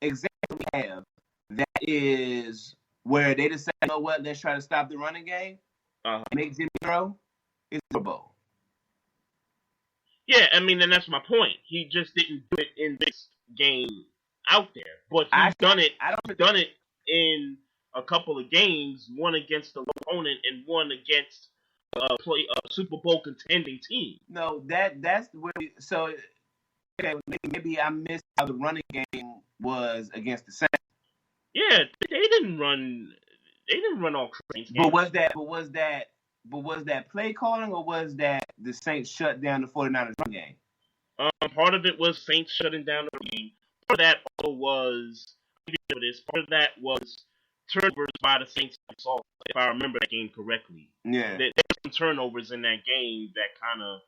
B: example we have that is where they decide, you know what, let's try to stop the running game, make Jimmy throw. It's Super Bowl.
C: Yeah, I mean, and that's my point. He just didn't do it in this game out there, but he's done it in a couple of games, one against the opponent and one against a Super Bowl contending team.
B: No, that's where. So okay, maybe I missed how the running game was against the Saints.
C: Yeah, they didn't run. They didn't run all crazy.
B: But was that play calling, or was that the Saints shut down the 49ers run game?
C: Part of it was Saints shutting down the game. Part of that was turnovers by the Saints. If I remember that game correctly.
B: Yeah.
C: There were some turnovers in that game that kind of,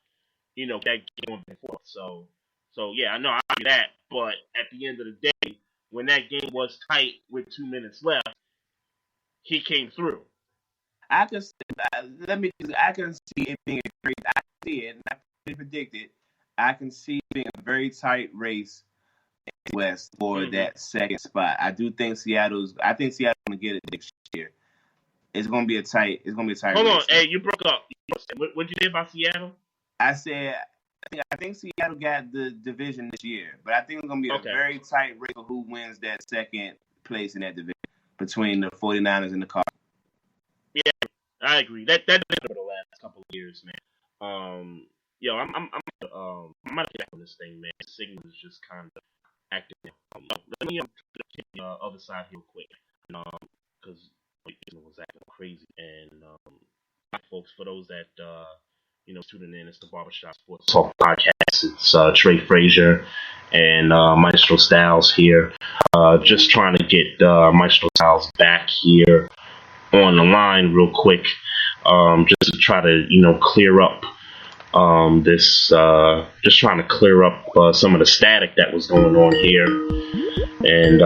C: that game went back and forth. So yeah, I know I do that. But at the end of the day, when that game was tight with 2 minutes left, he came through.
B: I can see it being a great. I see it, and I predicted. I can see it being a very tight race in the West for that second spot. I think Seattle's going to get it next year. It's going to be a tight. Hold
C: race. On, hey, you broke up. What'd you say about Seattle?
B: I said I think Seattle got the division this year, but I think it's going to be a very tight race for who wins that second place in that division between the 49ers and the Cardinals.
C: Yeah, I agree. That's been over the last couple of years, man. I'm gonna get back on this thing, man. The signal is just kind of acting. Let me hit the other side here real quick, because it was acting crazy. And folks, for those that tuning in, it's the Barbershop Sports Talk podcast. It's Trey Frazier and Maestro Styles here. Just trying to get Maestro Styles back here on the line real quick, just to try to clear up this, just trying to clear up some of the static that was going on here. And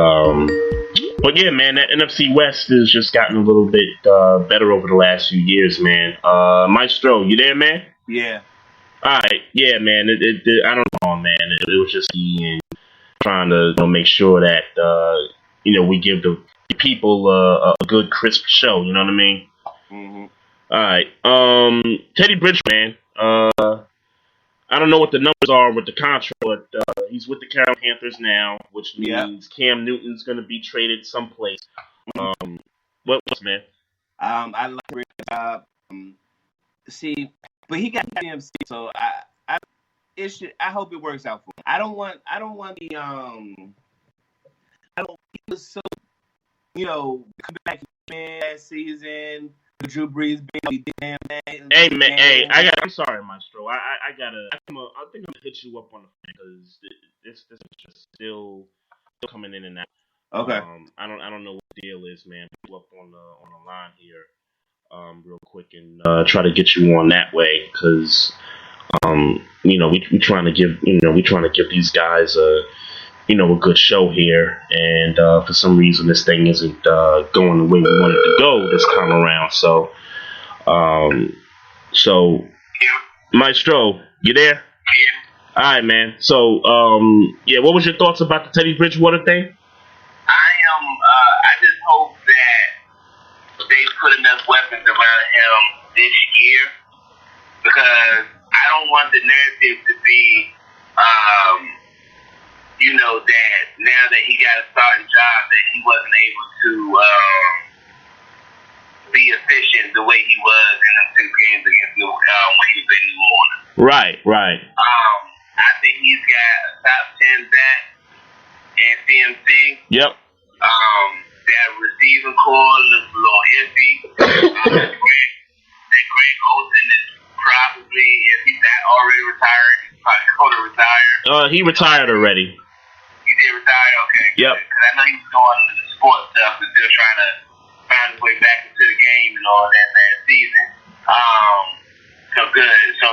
C: but yeah, man, that NFC West has just gotten a little bit better over the last few years, man. Maestro, you there, man?
B: Yeah.
C: All right, yeah, man. I don't know, man. It was just trying to make sure that we give the people a good, crisp show. You know what I mean?
B: Mm-hmm.
C: All right. Teddy Bridgewater, man. I don't know what the numbers are with the contract, but he's with the Carolina Panthers now, which means Cam Newton's going to be traded someplace. What's man?
B: I like Bridgewater job. See, but he got DMC, so I hope it works out for him. I don't want he was so come back in that season. Drew Brees being damn man.
C: Hey man, I'm sorry, Maestro. I think I'm gonna hit you up on the phone because this is just still coming in and out.
B: Okay.
C: I don't know what the deal is, man. Put you up on the line here, real quick, and try to get you on that way because We trying to give these guys a good show here, and for some reason this thing isn't going the way we wanted to go this time around. So Maestro, you there?
B: Yeah.
C: All right, man. So what was your thoughts about the Teddy Bridgewater thing?
B: I just hope that they put enough weapons around him this year, because I don't want the narrative to be, that now that he got a starting job, that he wasn't able to be efficient the way he was in them 2 games against when he was in New Orleans.
C: Right.
B: I think he's got a top 10 back in CMC.
C: Yep.
B: That receiving core looks a little iffy. That Greg Olsen is probably, if he's not already retired, he's probably going to retire.
C: He retired already.
B: He did retire? Okay.
C: Yep.
B: Because I know he was going into the sports stuff and still trying to find his way back into the game and all that last season. So good.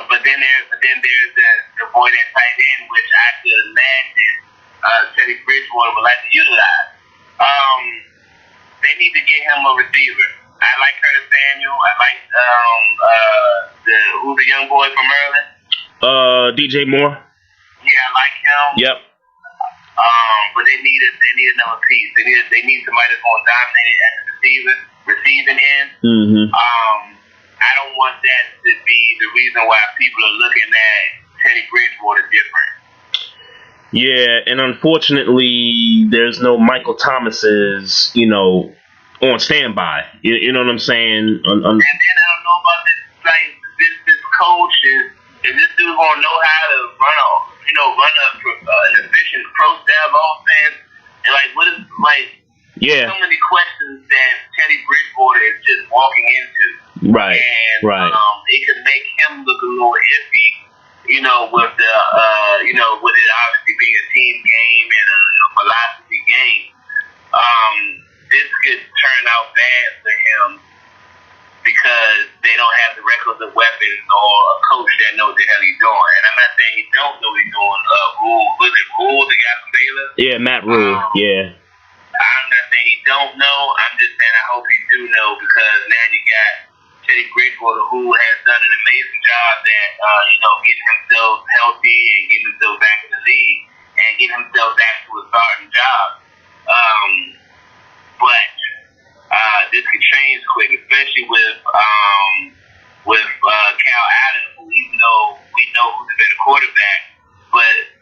B: But then there's the boy that tight end, which I could imagine Teddy Bridgewater would like to utilize. They need to get him a receiver. I like Curtis Samuel. I like who's the young boy from Maryland?
C: DJ Moore.
B: Yeah, I like him.
C: Yep.
B: But they need another piece. They need somebody that's going to dominate it at the receiving end.
C: Mm-hmm.
B: I don't want that to be the reason why people are looking at Teddy Bridgewater different.
C: Yeah, and unfortunately, there's no Michael Thomas's, on standby. You know what I'm saying?
B: And then I don't know about this coach is this dude gonna know how to run an efficient pro style offense? And what is
C: Yeah.
B: so many questions that Teddy Bridgewater is just walking into.
C: Right.
B: And
C: right.
B: It could make him look a little iffy, with the with it obviously being a team game and a philosophy game. This could turn out bad for him because they don't have the requisite weapons or a coach that knows the hell he's doing. And I'm not saying he don't know what he's doing. Was it Rule, the guy from Baylor?
C: Yeah, Matt Rule. Yeah.
B: I'm not saying he don't know. I'm just saying I hope he do know, because now you got Teddy Bridgewater, who has done an amazing job at getting himself healthy and getting himself back in the league and getting himself back to a starting job. But this could change quick, especially with Cal Allen, who, even though we know who's a better quarterback, but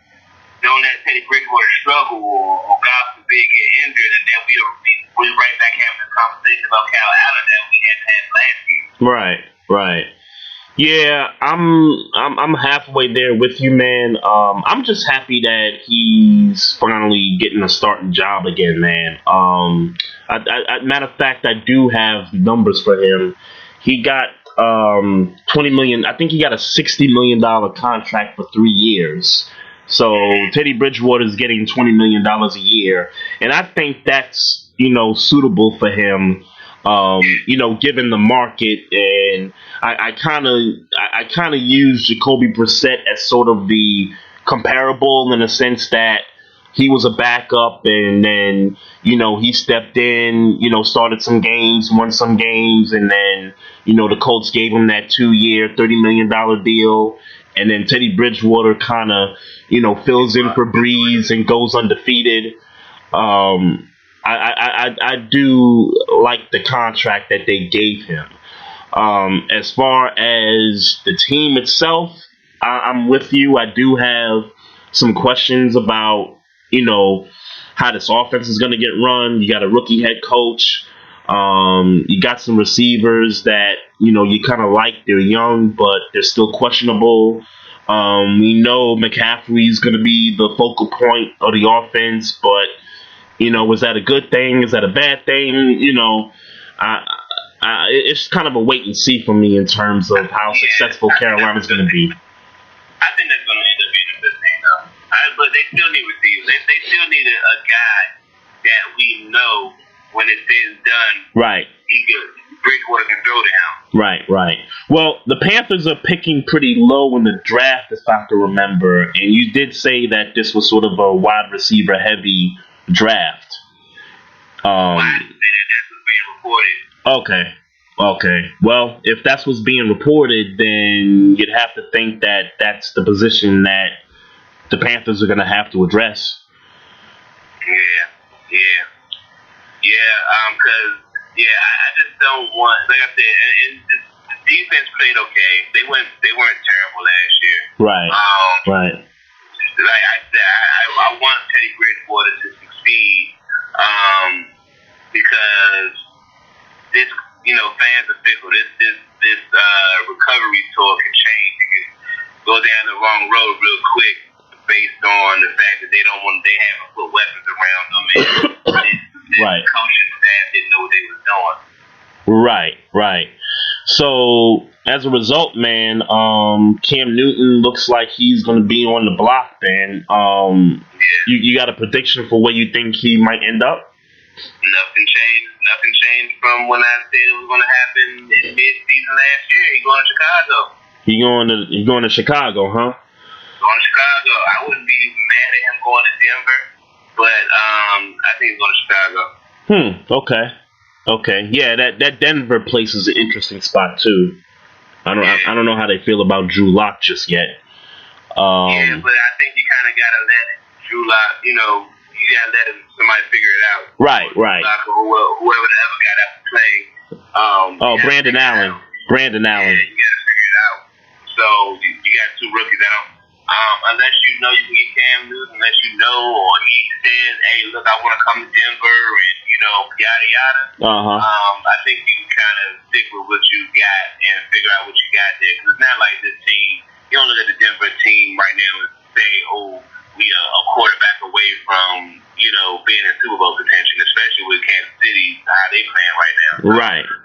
B: don't let Teddy Bridgewater struggle or God forbid get injured, and then we right back having this conversation about Cal Allen that we had last year.
C: Right. Yeah, I'm halfway there with you, man. I'm just happy that he's finally getting a starting job again, man. Matter of fact, I do have numbers for him. He got $20 million. I think he got a $60 million contract for 3 years. So Teddy Bridgewater is getting $20 million a year, and I think that's suitable for him. Given the market, and I kind of use Jacoby Brissett as sort of the comparable, in the sense that he was a backup, and then he stepped in, started some games, won some games, and then the Colts gave him that 2-year, $30 million deal, and then Teddy Bridgewater kind of fills in for Breeze and goes undefeated. I do like the contract that they gave him. As far as the team itself, I'm with you. I do have some questions about, how this offense is going to get run. You got a rookie head coach. You got some receivers that, you kind of like. They're young, but they're still questionable. We know McCaffrey's going to be the focal point of the offense, but was that a good thing? Is that a bad thing? It's kind of a wait and see for me in terms of how successful Carolina's going to be.
B: I think that's going to end up being a good thing, though. But they still need receivers. They still need a guy that we know when it's said and done.
C: Right.
B: Bridgewater can throw to him.
C: Right. Well, the Panthers are picking pretty low in the draft, if I can remember, and you did say that this was sort of a wide receiver heavy draft.
B: That's what's being reported.
C: Okay. Well, if that's what's being reported, then you'd have to think that that's the position that the Panthers are going to have to address.
B: Because I just don't want, like I said, and the defense played okay. They weren't terrible last year.
C: Right.
B: Like I said, I want Teddy Bridgewater to succeed, because this, fans are fickle. This recovery tour can change. It can go down the wrong road real quick based on the fact that they haven't put weapons around them, and
C: Right.
B: coaching staff didn't know what they was doing.
C: Right. So as a result, man, Cam Newton looks like he's going to be on the block. Then, you got a prediction for where you think he might end up?
B: Nothing changed from when I said it was going to happen in mid-season last year. He's going to Chicago.
C: He going to Chicago, huh?
B: Going to Chicago. I wouldn't be mad at him going to Denver, but I think he's going to Chicago.
C: Okay. Yeah, that Denver place is an interesting spot too. I don't know how they feel about Drew Lock just yet.
B: But I think you kind of gotta let Drew Lock. You gotta let somebody figure it out.
C: Right.
B: Lock or whoever ever got out to play.
C: Brandon Allen.
B: Yeah, you gotta figure it out. So you got two rookies that don't. Unless you know you can get Cam Newton, unless you know, or he says, "Hey, look, I want to come to Denver," and yada yada. I think you kind of stick with what you got and figure out what you got there. Because it's not like this team. You don't look at the Denver team right now and say, "Oh, we are a quarterback away from being in Super Bowl contention," especially with Kansas City, how they playing right now.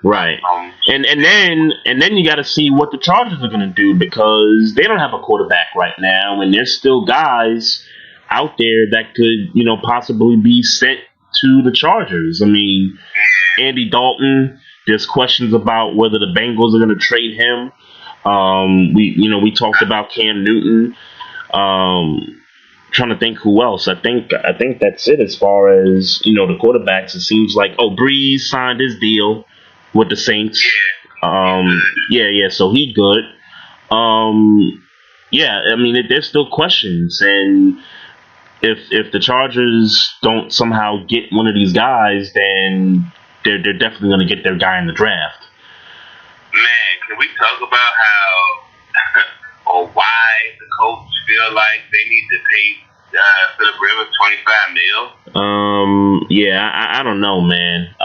C: Right. And then you got to see what the Chargers are going to do, because they don't have a quarterback right now, and there's still guys out there that could possibly be sent to the Chargers. I mean, Andy Dalton. There's questions about whether the Bengals are going to trade him. We talked about Cam Newton. Trying to think who else. I think that's it as far as the quarterbacks. It seems like Breeze signed his deal with the Saints. So he good. I mean, there's still questions, and if the Chargers don't somehow get one of these guys, then they're definitely going to get their guy in the draft.
B: Man, can we talk about how or why the Colts feel like they need to pay Phillip Rivers $25 million?
C: I don't know, man.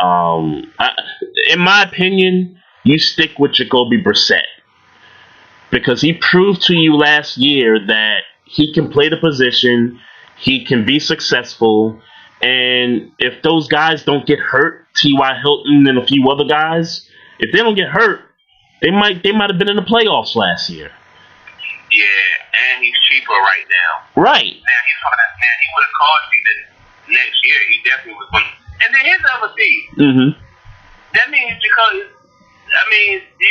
C: In my opinion, you stick with Jacoby Brissett, because he proved to you last year that he can play the position, he can be successful, and if those guys don't get hurt, T.Y. Hilton and a few other guys, if they don't get hurt, they might have been in the playoffs last year.
B: Yeah, and he's cheaper right now.
C: Right.
B: Now he would have cost you the next year. He definitely was going. And then here's the other fee. Mm-hmm. That means you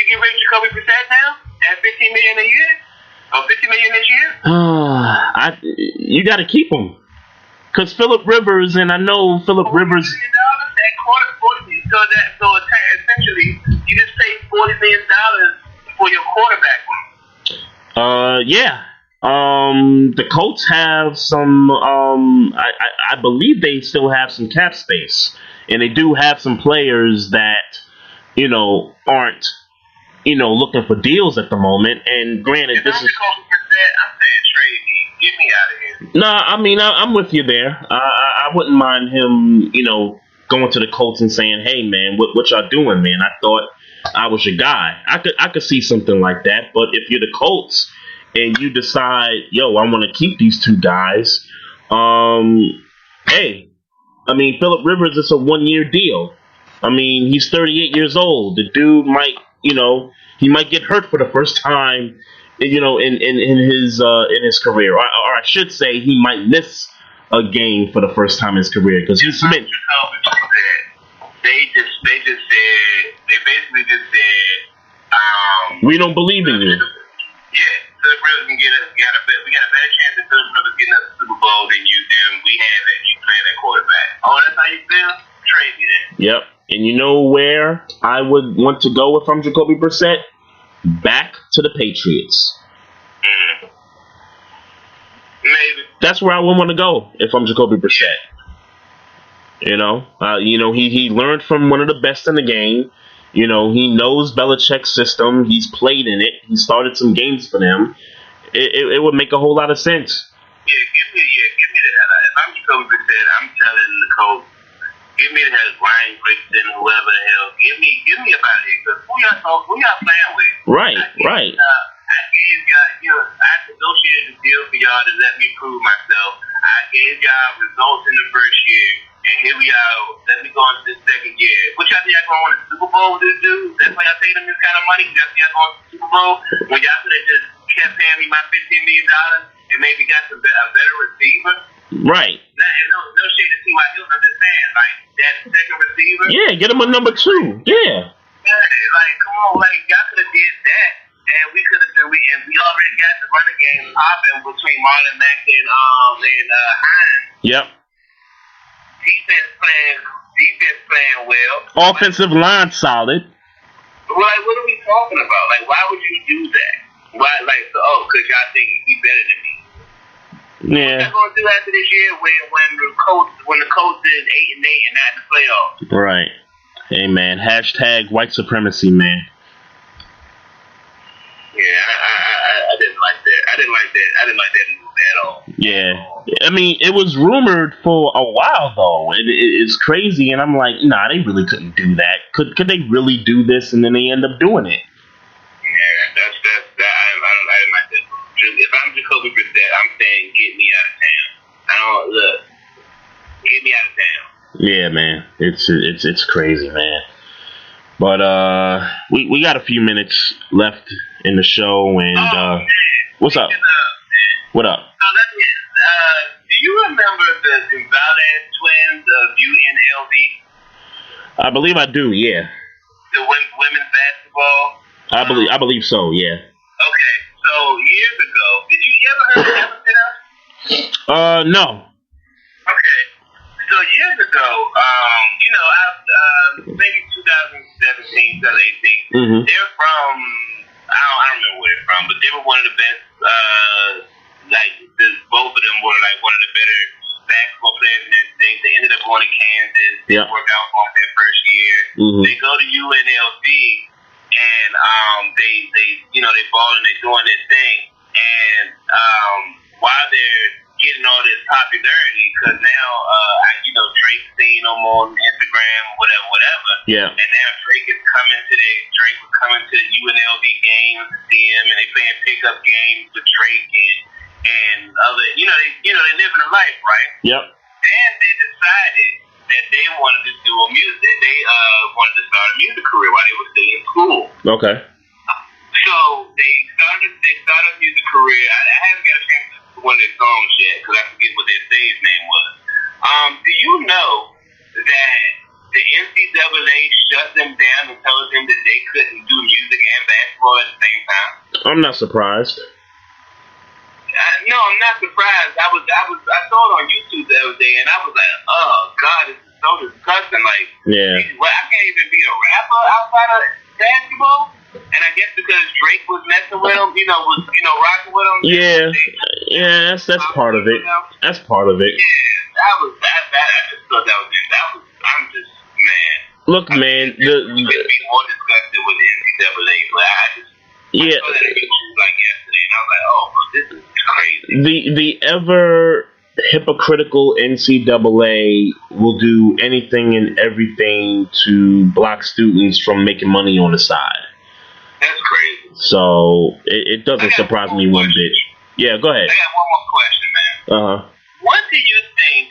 B: get rid of Jacoby Brissett now at $15 million a year, or $50 million this year.
C: You got to keep him, because Phillip Rivers, and I know Phillip Rivers.
B: $40 million so essentially you just paid $40 million for your quarterback.
C: The Colts have some. I believe they still have some cap space, and they do have some players that aren't looking for deals at the moment. And granted, this is.
B: I'm saying trade me. Get me out of here.
C: No, I mean I'm with you there. I wouldn't mind him, going to the Colts and saying, "Hey, man, what y'all doing, man? I thought I was your guy." I could see something like that. But if you're the Colts and you decide, I want to keep these two guys, hey, I mean, Phillip Rivers is a 1-year deal. I mean, he's 38 years old. The dude might, he might get hurt for the first time, in his career, or I should say, he might miss a game for the first time in his career, because he's meant.
B: They just said
D: just said,
C: we don't believe in you.
D: Yeah, Philip Rivers can we got a better chance of Philip Rivers getting us the Super Bowl than we have at you playing that quarterback. Oh, that's how you feel? Trade me then.
C: Yep. And you know where I would want to go if I'm Jacoby Brissett? Back to the Patriots.
D: Maybe.
C: That's where I would want to go if I'm Jacoby Brissett. You know, he learned from one of the best in the game. You know, he knows Belichick's system. He's played in it. He started some games for them. It would make a whole lot of sense.
D: Yeah, give me the hell out. If I'm Jacoby Brissett, I'm telling the coach, give me the hell, Ryan Grigson, whoever the hell. Give me up out of here. Because who y'all playing with?
C: Right.
D: I gave y'all, I negotiated a deal for y'all to let me prove myself. I gave y'all results in the first year, and here we are. Let me go on to the second year. What y'all think y'all going to win a Super Bowl with this dude? That's why y'all paid him this kind of money? Y'all think y'all going to the Super Bowl? When y'all could have just kept paying me my $15 million and maybe got a better receiver?
C: Right.
D: No shade to T.Y. Hilton. I'm just saying, like, that second receiver.
C: Yeah, get him a number 2. Yeah.
D: Like, come on, like, y'all could have did that. And we could have and we already got the running game popping between Marlon Mack and Hines.
C: Yep.
D: Defense playing well.
C: Offensive line solid.
D: Like, what are we talking about? Like, why would you do that? Why, like, because y'all think he's better than me.
C: Yeah.
D: What y'all gonna do after this year when the coach is 8-8 and not in the playoffs?
C: Right. Hey man, # white supremacy, man.
D: Yeah, I didn't like that. I didn't like that move at all.
C: Yeah. I mean, it was rumored for a while though. It's crazy, and I'm like, nah, they really couldn't do that. Could they really do this? And then they end up doing it.
D: Yeah, that's I didn't like that. If I'm Jacoby Brissett, I'm saying get me out of town. Get me out of town. Yeah,
C: man, it's crazy, man. But we got a few minutes left in the show, and what's up? What up?
D: So do you remember the Gonzalez twins of UNLV?
C: I believe I do. Yeah.
D: The women's basketball.
C: I believe so. Yeah.
D: Okay, so years ago, did you ever heard of Hamilton?
C: No.
D: Okay, so years ago, maybe 2017, 2018. They're from I don't remember where they're from, but they were one of the best. Both of them were like one of the better basketball players in their state. They ended up going to Kansas. They worked out on their first year. They go to UNLV, and they ball and they're doing their thing. And while they're getting all this popularity, because now Drake's seen them on Instagram, whatever.
C: Yeah.
D: And now Drake was coming to UNLV games to see him, and they playing pickup games with Drake and other. They living a life, right?
C: Yep.
D: Then they decided that they wanted to do a music. They wanted to start a music career while they were still in school.
C: Okay.
D: So they started a music career. I haven't got a chance to one of their songs yet because I forget what their stage name was. Do you know that the NCAA shut them down and told them that they couldn't do music and basketball at the same time?
C: I'm not surprised.
D: No, I'm not surprised. I saw it on YouTube the other day, and I was like, oh God, this is so disgusting. Like,
C: yeah,
D: I can't even be a rapper outside of basketball. And I guess because Drake was messing with him, rocking with him.
C: Yeah, that's part of it. That's part of it.
D: Yeah, I just thought that was it. I'm just, man.
C: Look, man,
D: you could be more disgusted with the NCAA, but I saw that like yesterday, and I was like, oh, this is crazy.
C: The ever hypocritical NCAA will do anything and everything to block students from making money on the side.
D: That's crazy.
C: So it doesn't surprise me one bit. Yeah, go ahead.
D: I got one more question, man. What do you think?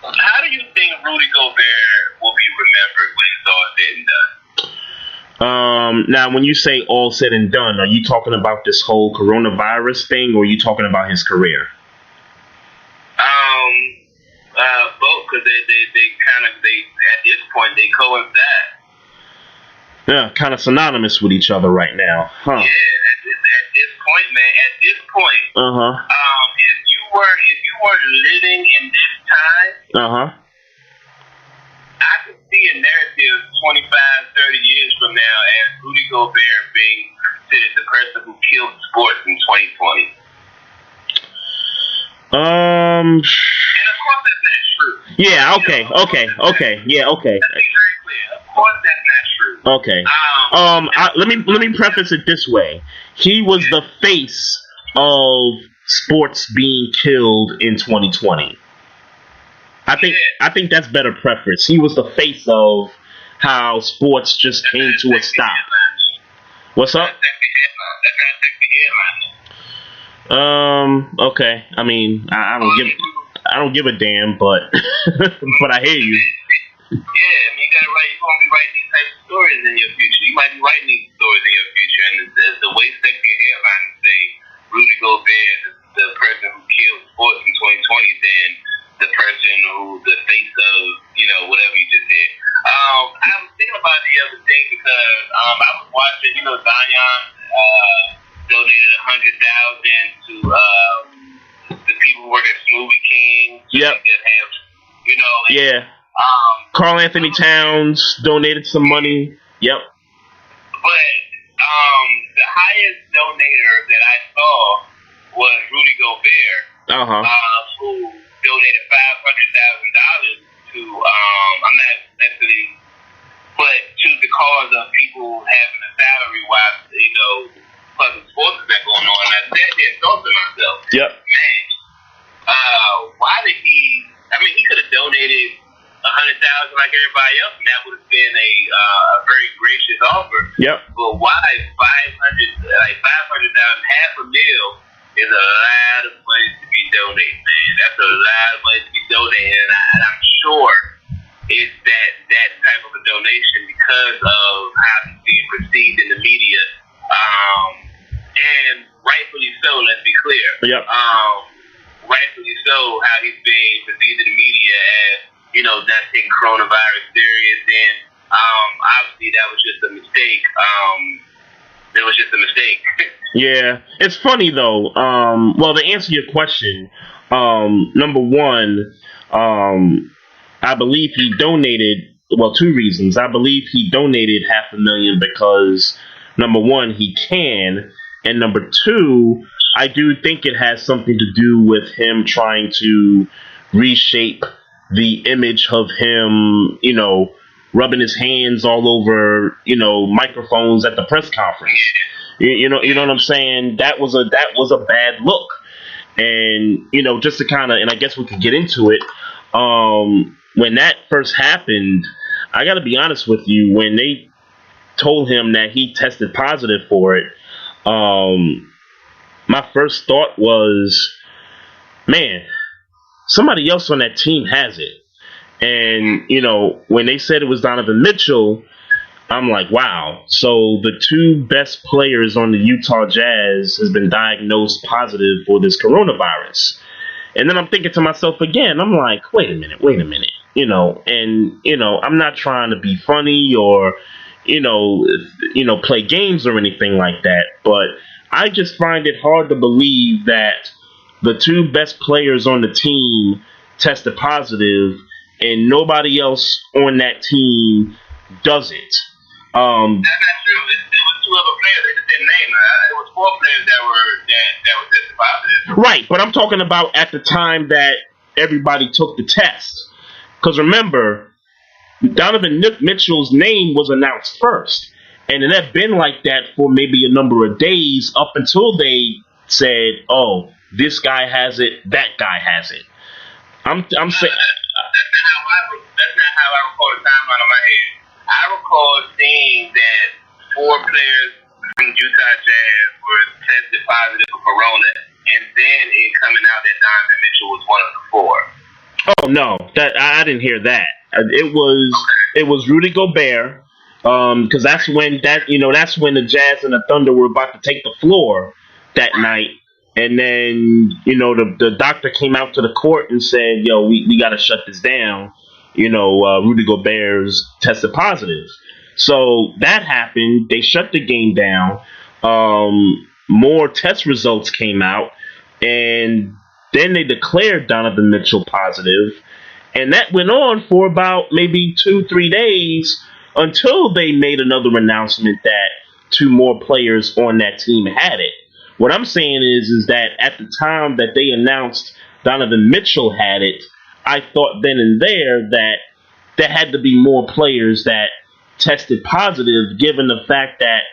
D: How do you think Rudy Gobert will be remembered when it's all said and done?
C: Now, when you say all said and done, are you talking about this whole coronavirus thing, or are you talking about his career?
D: Both, because they at this point they coincide.
C: Yeah, kind of synonymous with each other right now, huh?
D: Yeah, at this point, man. At this point, if you were living in this time, I could see a narrative 25, 30 years from now as Rudy Gobert being considered the person who killed sports in 2020. And of course, that's not true.
C: Yeah. Okay. Yeah. Okay.
D: Let's be very clear. Of course, that's not true.
C: Okay. Let me preface it this way. He was the face of sports being killed in 2020. I think that's better preference. He was the face of how sports just came to a stop. What's up? Okay. I mean, I don't give a damn, but but I hear you.
D: Yeah, I mean, you're gonna be writing these types of stories in your future. You might be writing these stories in your future, and the way sexy headlines say Rudy Gobert is the person who killed sports in 2020, then the person who the face of, whatever you just said. I was thinking about it the other day because I was watching, Zion donated $100,000 to the people who work at Smoothie King.
C: Yep. Yeah. Karl Anthony Towns donated some money. Yep.
D: But the highest donator that I saw was Rudy Gobert, who donated $500,000 to I'm not necessarily, but to the cause of people having a salary while plus the sports is that going on. And I sat there and thought to myself,
C: yep,
D: man, why did he? I mean, he could have donated $100,000 like everybody else, and that would have been a very gracious offer.
C: Yep.
D: But why $500,000, $500,000 is a lot of money to be donated, man. That's a lot of money to be donated, and I'm sure it's that type of a donation because of how he's being perceived in the media, and rightfully so. Let's be clear.
C: Yep.
D: Rightfully so, how he's being perceived in the media as not taking coronavirus serious, and obviously that was just a mistake. It was just a mistake.
C: Yeah, it's funny though. Well, to answer your question, number one, I believe he donated. Well, two reasons. I believe he donated $500,000 because number one, he can, and number two, I do think it has something to do with him trying to reshape the image of him, rubbing his hands all over, microphones at the press conference. You know what I'm saying? That was a bad look. And, just to kind of, and I guess we could get into it. When that first happened, I got to be honest with you, when they told him that he tested positive for it, my first thought was, man, somebody else on that team has it. And, when they said it was Donovan Mitchell, I'm like, wow. So the two best players on the Utah Jazz has been diagnosed positive for this coronavirus. And then I'm thinking to myself again, I'm like, wait a minute. I'm not trying to be funny or, play games or anything like that. But I just find it hard to believe that the two best players on the team tested positive and nobody else on that team doesn't.
D: That's not true. It was two other players. They just didn't name them. It was four players that were tested positive.
C: Right, but I'm talking about at the time that everybody took the test. Because remember, Donovan Mitchell's name was announced first. And it had been like that for maybe a number of days up until they said, oh, this guy has it, that guy has it. I'm saying...
D: That's not how I recall the timeline in my head. I recall seeing that four players from Utah Jazz were tested positive for corona, and then it coming out that Donovan Mitchell was one of the four.
C: Oh no, that I didn't hear that. It was Rudy Gobert, because that's when the Jazz and the Thunder were about to take the floor that night. And then, the doctor came out to the court and said, yo, we got to shut this down. Rudy Gobert's tested positive. So that happened. They shut the game down. More test results came out, and then they declared Donovan Mitchell positive, and that went on for about maybe 2-3 days until they made another announcement that 2 more players on that team had it. What I'm saying is that at the time that they announced Donovan Mitchell had it, I thought then and there that there had to be more players that tested positive, given the fact that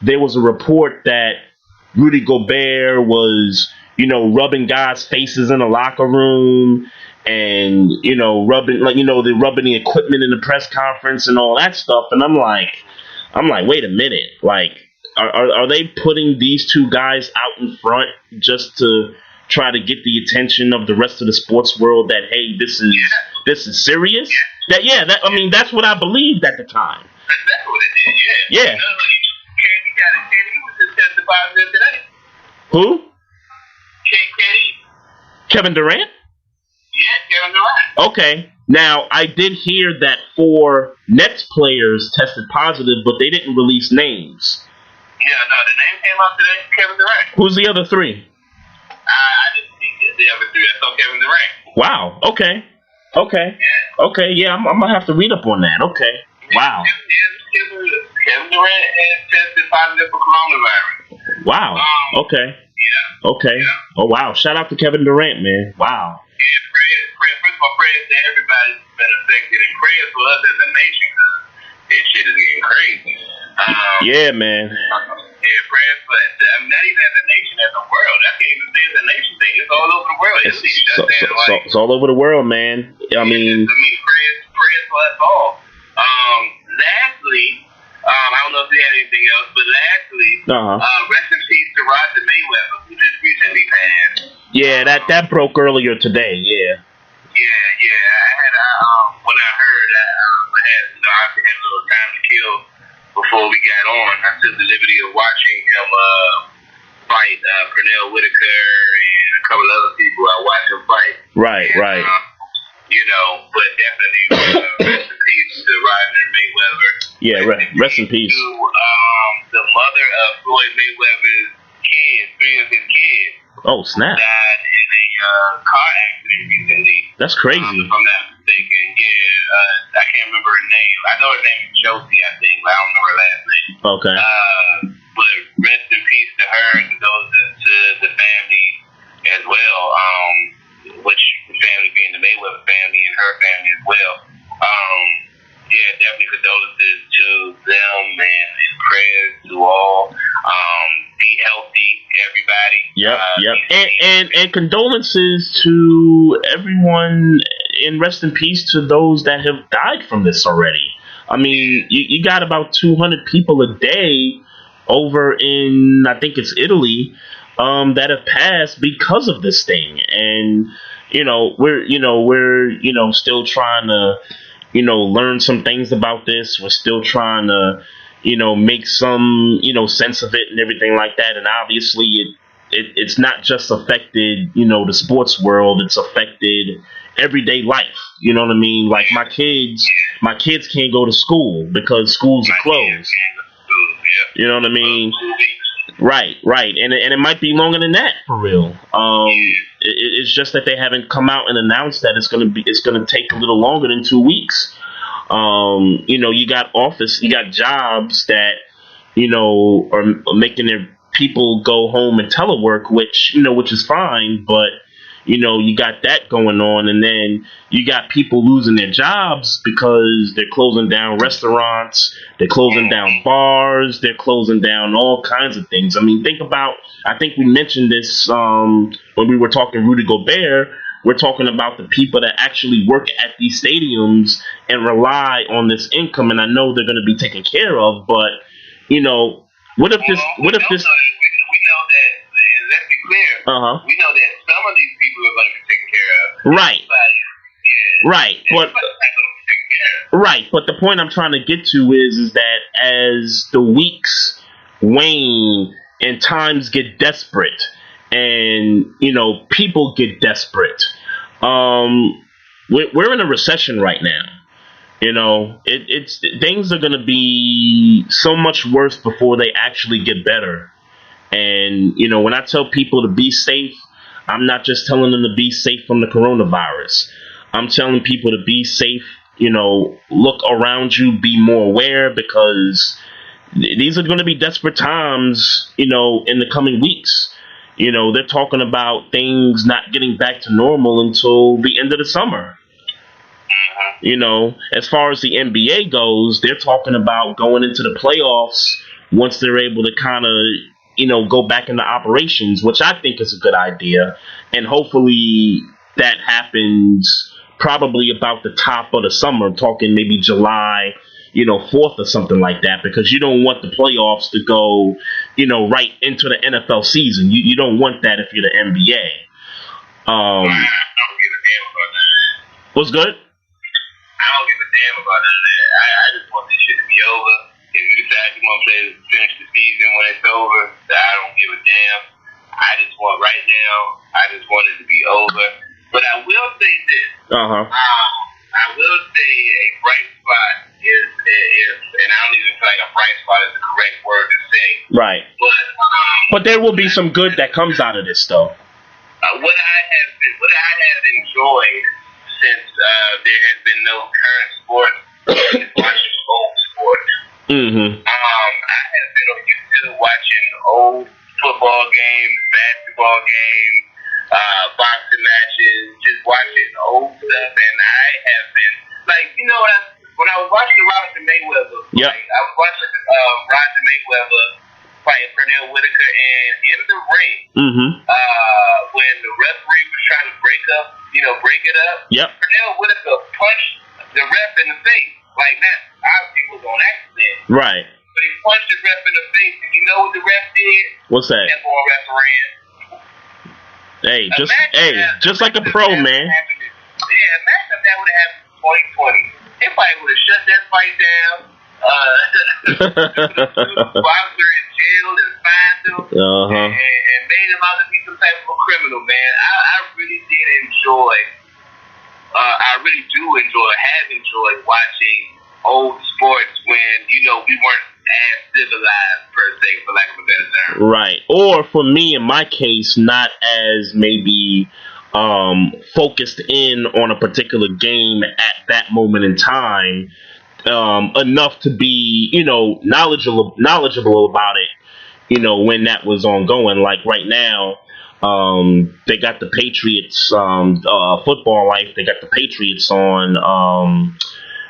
C: there was a report that Rudy Gobert was, rubbing guys' faces in the locker room and, rubbing the equipment in the press conference and all that stuff. And I'm like, wait a minute. Like, are they putting these 2 guys out in front just to try to get the attention of the rest of the sports world that, hey, this is serious? That's what I believed at the time.
D: That's what it did, yeah.
C: Yeah.
D: KD was just tested positive today.
C: Who?
D: KD.
C: Kevin Durant?
D: Yeah, Kevin Durant.
C: Okay. Now, I did hear that 4 Nets players tested positive, but they didn't release names.
D: Yeah, no, the name came out today, Kevin Durant.
C: Who's the other 3?
D: I didn't see the other 3. I saw Kevin Durant.
C: Wow. Okay.
D: Yeah.
C: Okay, yeah, I'm going to have to read up on that. Okay. Wow.
D: Kevin Durant has tested positive for coronavirus.
C: Wow. Okay.
D: Yeah.
C: Okay. Yeah. Oh, wow. Shout out to Kevin Durant, man. Wow.
D: Yeah, first of all, prayers to everybody who's been affected, and prayers for us as a nation, because this shit is getting crazy.
C: Yeah, man.
D: Yeah, prayers for not even as a nation, as a world. I can't even say it's a nation thing. It's all over the world.
C: It's all over the world, man.
D: Prayers for us all. Lastly, I don't know if you had anything else, but lastly, rest in peace to Roger Mayweather, who just recently passed.
C: Yeah, that broke earlier today. Yeah.
D: Yeah. I had when I heard, I had obviously had a little time to kill before we got on. I took the liberty of watching him fight Pernell Whitaker and a couple other people. I watched him fight. Right. But definitely rest in peace to Roger Mayweather.
C: Yeah, rest in peace.
D: To the mother of Floyd Mayweather's kids, 3 of his kids.
C: Oh, snap.
D: Died in a car accident recently.
C: That's crazy.
D: If I'm not mistaken. Yeah, I can't remember her name. I know her name is Josie, I think, but I don't know her last name.
C: Okay.
D: But rest in peace to her and to the family as well. Which the family being the Mayweather family and her family as well. Yeah, definitely condolences to them and prayers to all. Be healthy, everybody.
C: Yep. And condolences to everyone, and rest in peace to those that have died from this already. I mean, you got about 200 people a day over in, I think it's Italy, that have passed because of this thing. And we're still trying to learn some things about this. We're still trying to make some sense of it and everything like that. And obviously it's not just affected the sports world. It's affected everyday life. You know what I mean? Like my kids can't go to school because schools are closed. You know what I mean? Right. And it might be longer than that for real. It's just that they haven't come out and announced that it's gonna take a little longer than 2 weeks. You got jobs that are making their people go home and telework, which is fine, but you got that going on, and then you got people losing their jobs because they're closing down restaurants, they're closing down bars, they're closing down all kinds of things. I mean, I think we mentioned this when we were talking Rudy Gobert. We're talking about the people that actually work at these stadiums and rely on this income, and I know they're going to be taken care of, but what if this?
D: We know that, and let's be clear. We know that some of these people are going to be taken care of.
C: Right. But the point I'm trying to get to is that as the weeks wane and times get desperate, and people get desperate, we're in a recession right now. It's things are going to be so much worse before they actually get better. And, when I tell people to be safe, I'm not just telling them to be safe from the coronavirus. I'm telling people to be safe, look around you, be more aware, because these are going to be desperate times, in the coming weeks. They're talking about things not getting back to normal until the end of the summer. As far as the NBA goes, they're talking about going into the playoffs once they're able to kind of, go back into operations, which I think is a good idea. And hopefully that happens probably about the top of the summer, talking maybe July, 4th or something like that, because you don't want the playoffs to go, right into the NFL season. You don't want that if you're the NBA.
D: I don't give a damn about that.
C: What's good?
D: I don't give a damn about none of that. I just want this shit to be over. If you decide you want to finish the season when it's over, I don't give a damn. I just want right now, I just want it to be over. But I will say this. I will say a bright spot is, and I don't even feel like a bright spot is the correct word to say.
C: Right. But there will be some good that comes out of this, though.
D: What I have enjoyed since there has been no current sports is watching old sports. I have been on YouTube watching old football games, basketball games, boxing matches, just watching old stuff, and I have been when I was watching Roger Mayweather, I was watching Roger Mayweather fighting Pernell Whitaker, and in the ring, when the referee was trying to break it up, Pernell Whitaker punched the ref in the face like that. Obviously, it was on accident.
C: Right.
D: But he punched the ref in the face, and you know what the ref did?
C: What's that?
D: That boy refereeing.
C: Just like a pro, man.
D: Yeah, imagine if that would have happened in 2020. They probably would have shut that fight down. Boxer in jail and fined him and made him out to be some type of a criminal, man. I really did enjoy. I really do have enjoyed watching old sports when we weren't as civilized per se, for lack of a better term. Right.
C: Or for me, in my case, not as maybe focused in on a particular game at that moment in time, enough to be, knowledgeable about it, when that was ongoing. Like right now, they got the Patriots, football life. They got the Patriots on,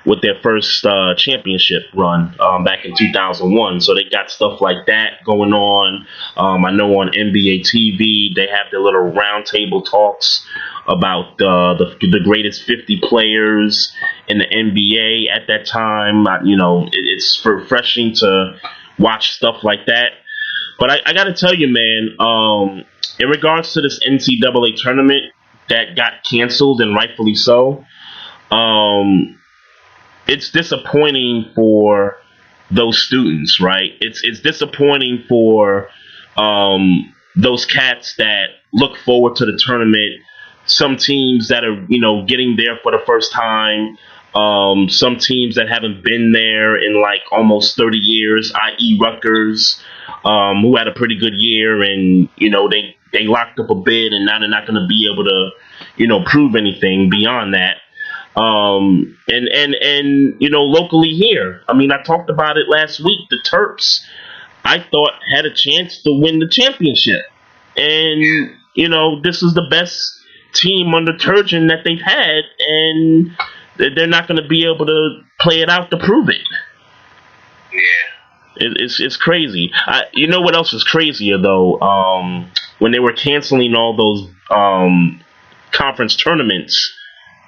C: with their first championship run back in 2001. So they got stuff like that going on. I know on NBA TV they have their little roundtable talks about the greatest 50 players in the NBA at that time. It's refreshing to watch stuff like that. But I got to tell you, man, in regards to this NCAA tournament that got canceled, and rightfully so, it's disappointing for those students, right? It's disappointing for those cats that look forward to the tournament. Some teams that are, getting there for the first time. Some teams that haven't been there in like almost 30 years, i.e. Rutgers, who had a pretty good year, and, they locked up a bid, and now they're not going to be able to, prove anything beyond that. And locally here, I mean, I talked about it last week. The Terps, I thought, had a chance to win the championship. And, this is the best team under Turgeon that they've had, and they're not going to be able to play it out to prove it.
D: Yeah.
C: It's crazy. You know what else is crazier, though? When they were canceling all those conference tournaments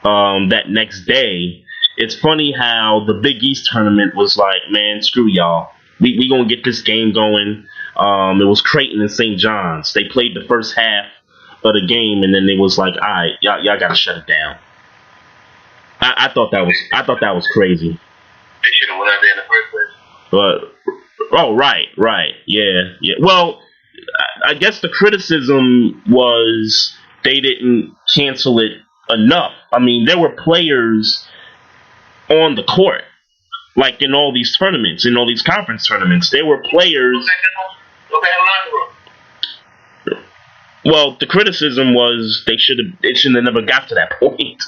C: that next day, it's funny how the Big East tournament was like, man, screw y'all. We going to get this game going. It was Creighton and St. John's. They played the first half of the game, and then they was like, all right, y'all got to shut it down. I thought that was crazy.
D: They should have went out there in the first place.
C: But right, yeah. Well, I guess the criticism was they didn't cancel it enough. I mean, there were players on the court. Like in all these tournaments, in all these conference tournaments, there were players. Well, the criticism was it shouldn't have never got to that point.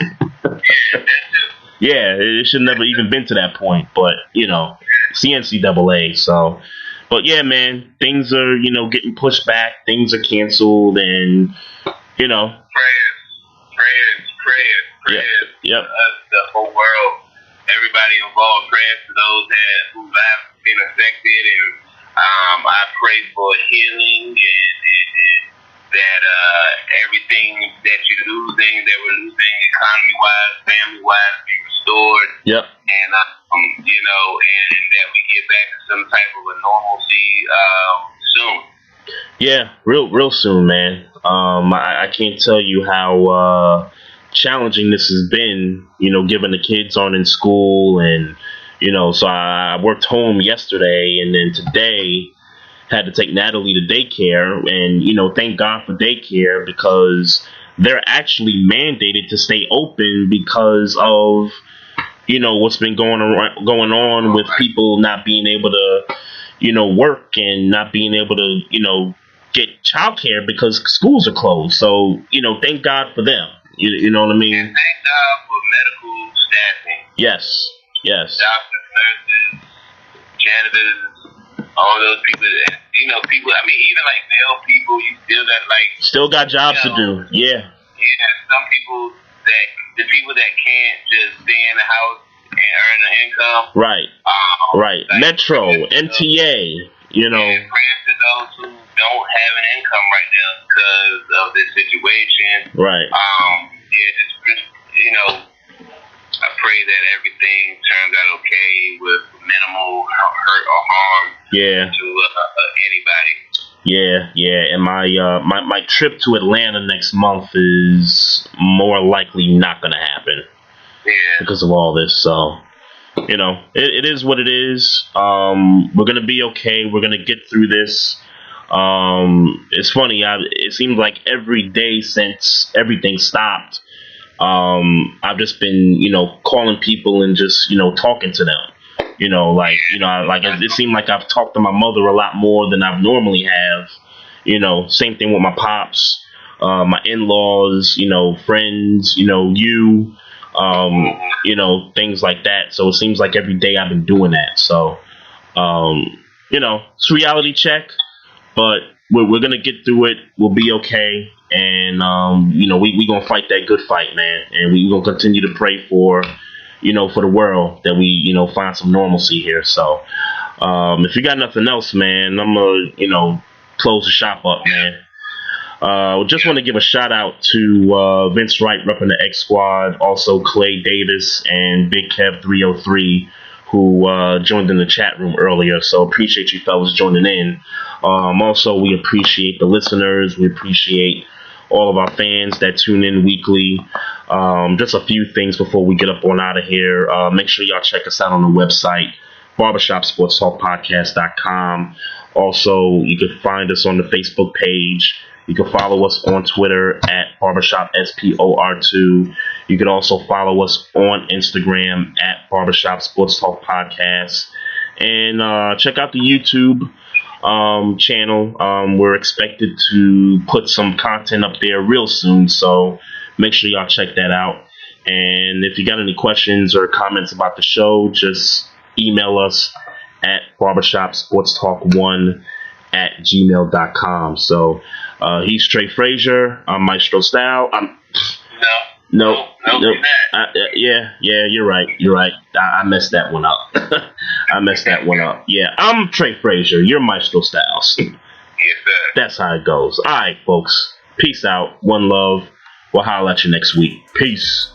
C: Yeah, it should never even been to that point. But it's the NCAA. So, but yeah, man, things are getting pushed back. Things are canceled, and prayers. Yep.
D: The whole world. Everybody involved, prayers to those who have been affected, and I pray for healing and that everything that you're losing, that we're losing economy-wise, family-wise, be restored.
C: Yep.
D: And and that we get back to some type of a normalcy soon.
C: Yeah, real soon, man. I can't tell you how challenging this has been, given the kids aren't in school, and so I worked home yesterday, and then today had to take Natalie to daycare, and thank God for daycare, because they're actually mandated to stay open because of what's been going on with people not being able to work and not being able to get childcare because schools are closed. So thank God for them. You know what I mean?
D: And thank God for medical staffing.
C: Yes.
D: Doctors, nurses, janitors, all those people. People. I mean, even like male people, you still got
C: jobs to do. Yeah.
D: Yeah. Some people the people that can't just stay in the house and earn an income.
C: Right. Right.
D: Like,
C: Metro, MTA.
D: And prayers to those who don't have an income right now because of this situation.
C: Right.
D: I pray that everything turns out okay with minimal hurt or harm to anybody.
C: Yeah, and my trip to Atlanta next month is more likely not going to happen.
D: Yeah.
C: Because of all this, so it is what it is. We're gonna be okay. We're gonna get through this. It's funny. It seems like every day since everything stopped, I've just been calling people and just talking to them. It seemed like I've talked to my mother a lot more than I've normally have. Same thing with my pops, my in-laws, friends, you. Things like that. So it seems like every day I've been doing that. So, it's a reality check, but we're going to get through it. We'll be okay. And, we going to fight that good fight, man. And we going to continue to pray for the world that we, find some normalcy here. So, if you got nothing else, man, I'm going to, close the shop up, man. Just want to give a shout out to Vince Wright repping the X Squad, also Clay Davis and Big Kev 303 who joined in the chat room earlier. So appreciate you fellas joining in. Also, we appreciate the listeners. We appreciate all of our fans that tune in weekly. Just a few things before we get up on out of here. Make sure y'all check us out on the website, barbershopsportstalkpodcast.com. Also, you can find us on the Facebook page. You can follow us on Twitter at BarbershopSPOR2. You can also follow us on Instagram at Barbershop Sports Talk Podcast. And check out the YouTube channel. We're expected to put some content up there real soon, so make sure y'all check that out. And if you got any questions or comments about the show, just email us at barbershopsportstalk1@gmail.com. So he's Trey Frazier. I'm Maestro Style. No. Yeah, you're right. I messed that one up. Yeah, I'm Trey Frazier. You're Maestro Styles.
D: Yes, sir.
C: That's how it goes. All right, folks. Peace out. One love. We'll holler at you next week. Peace.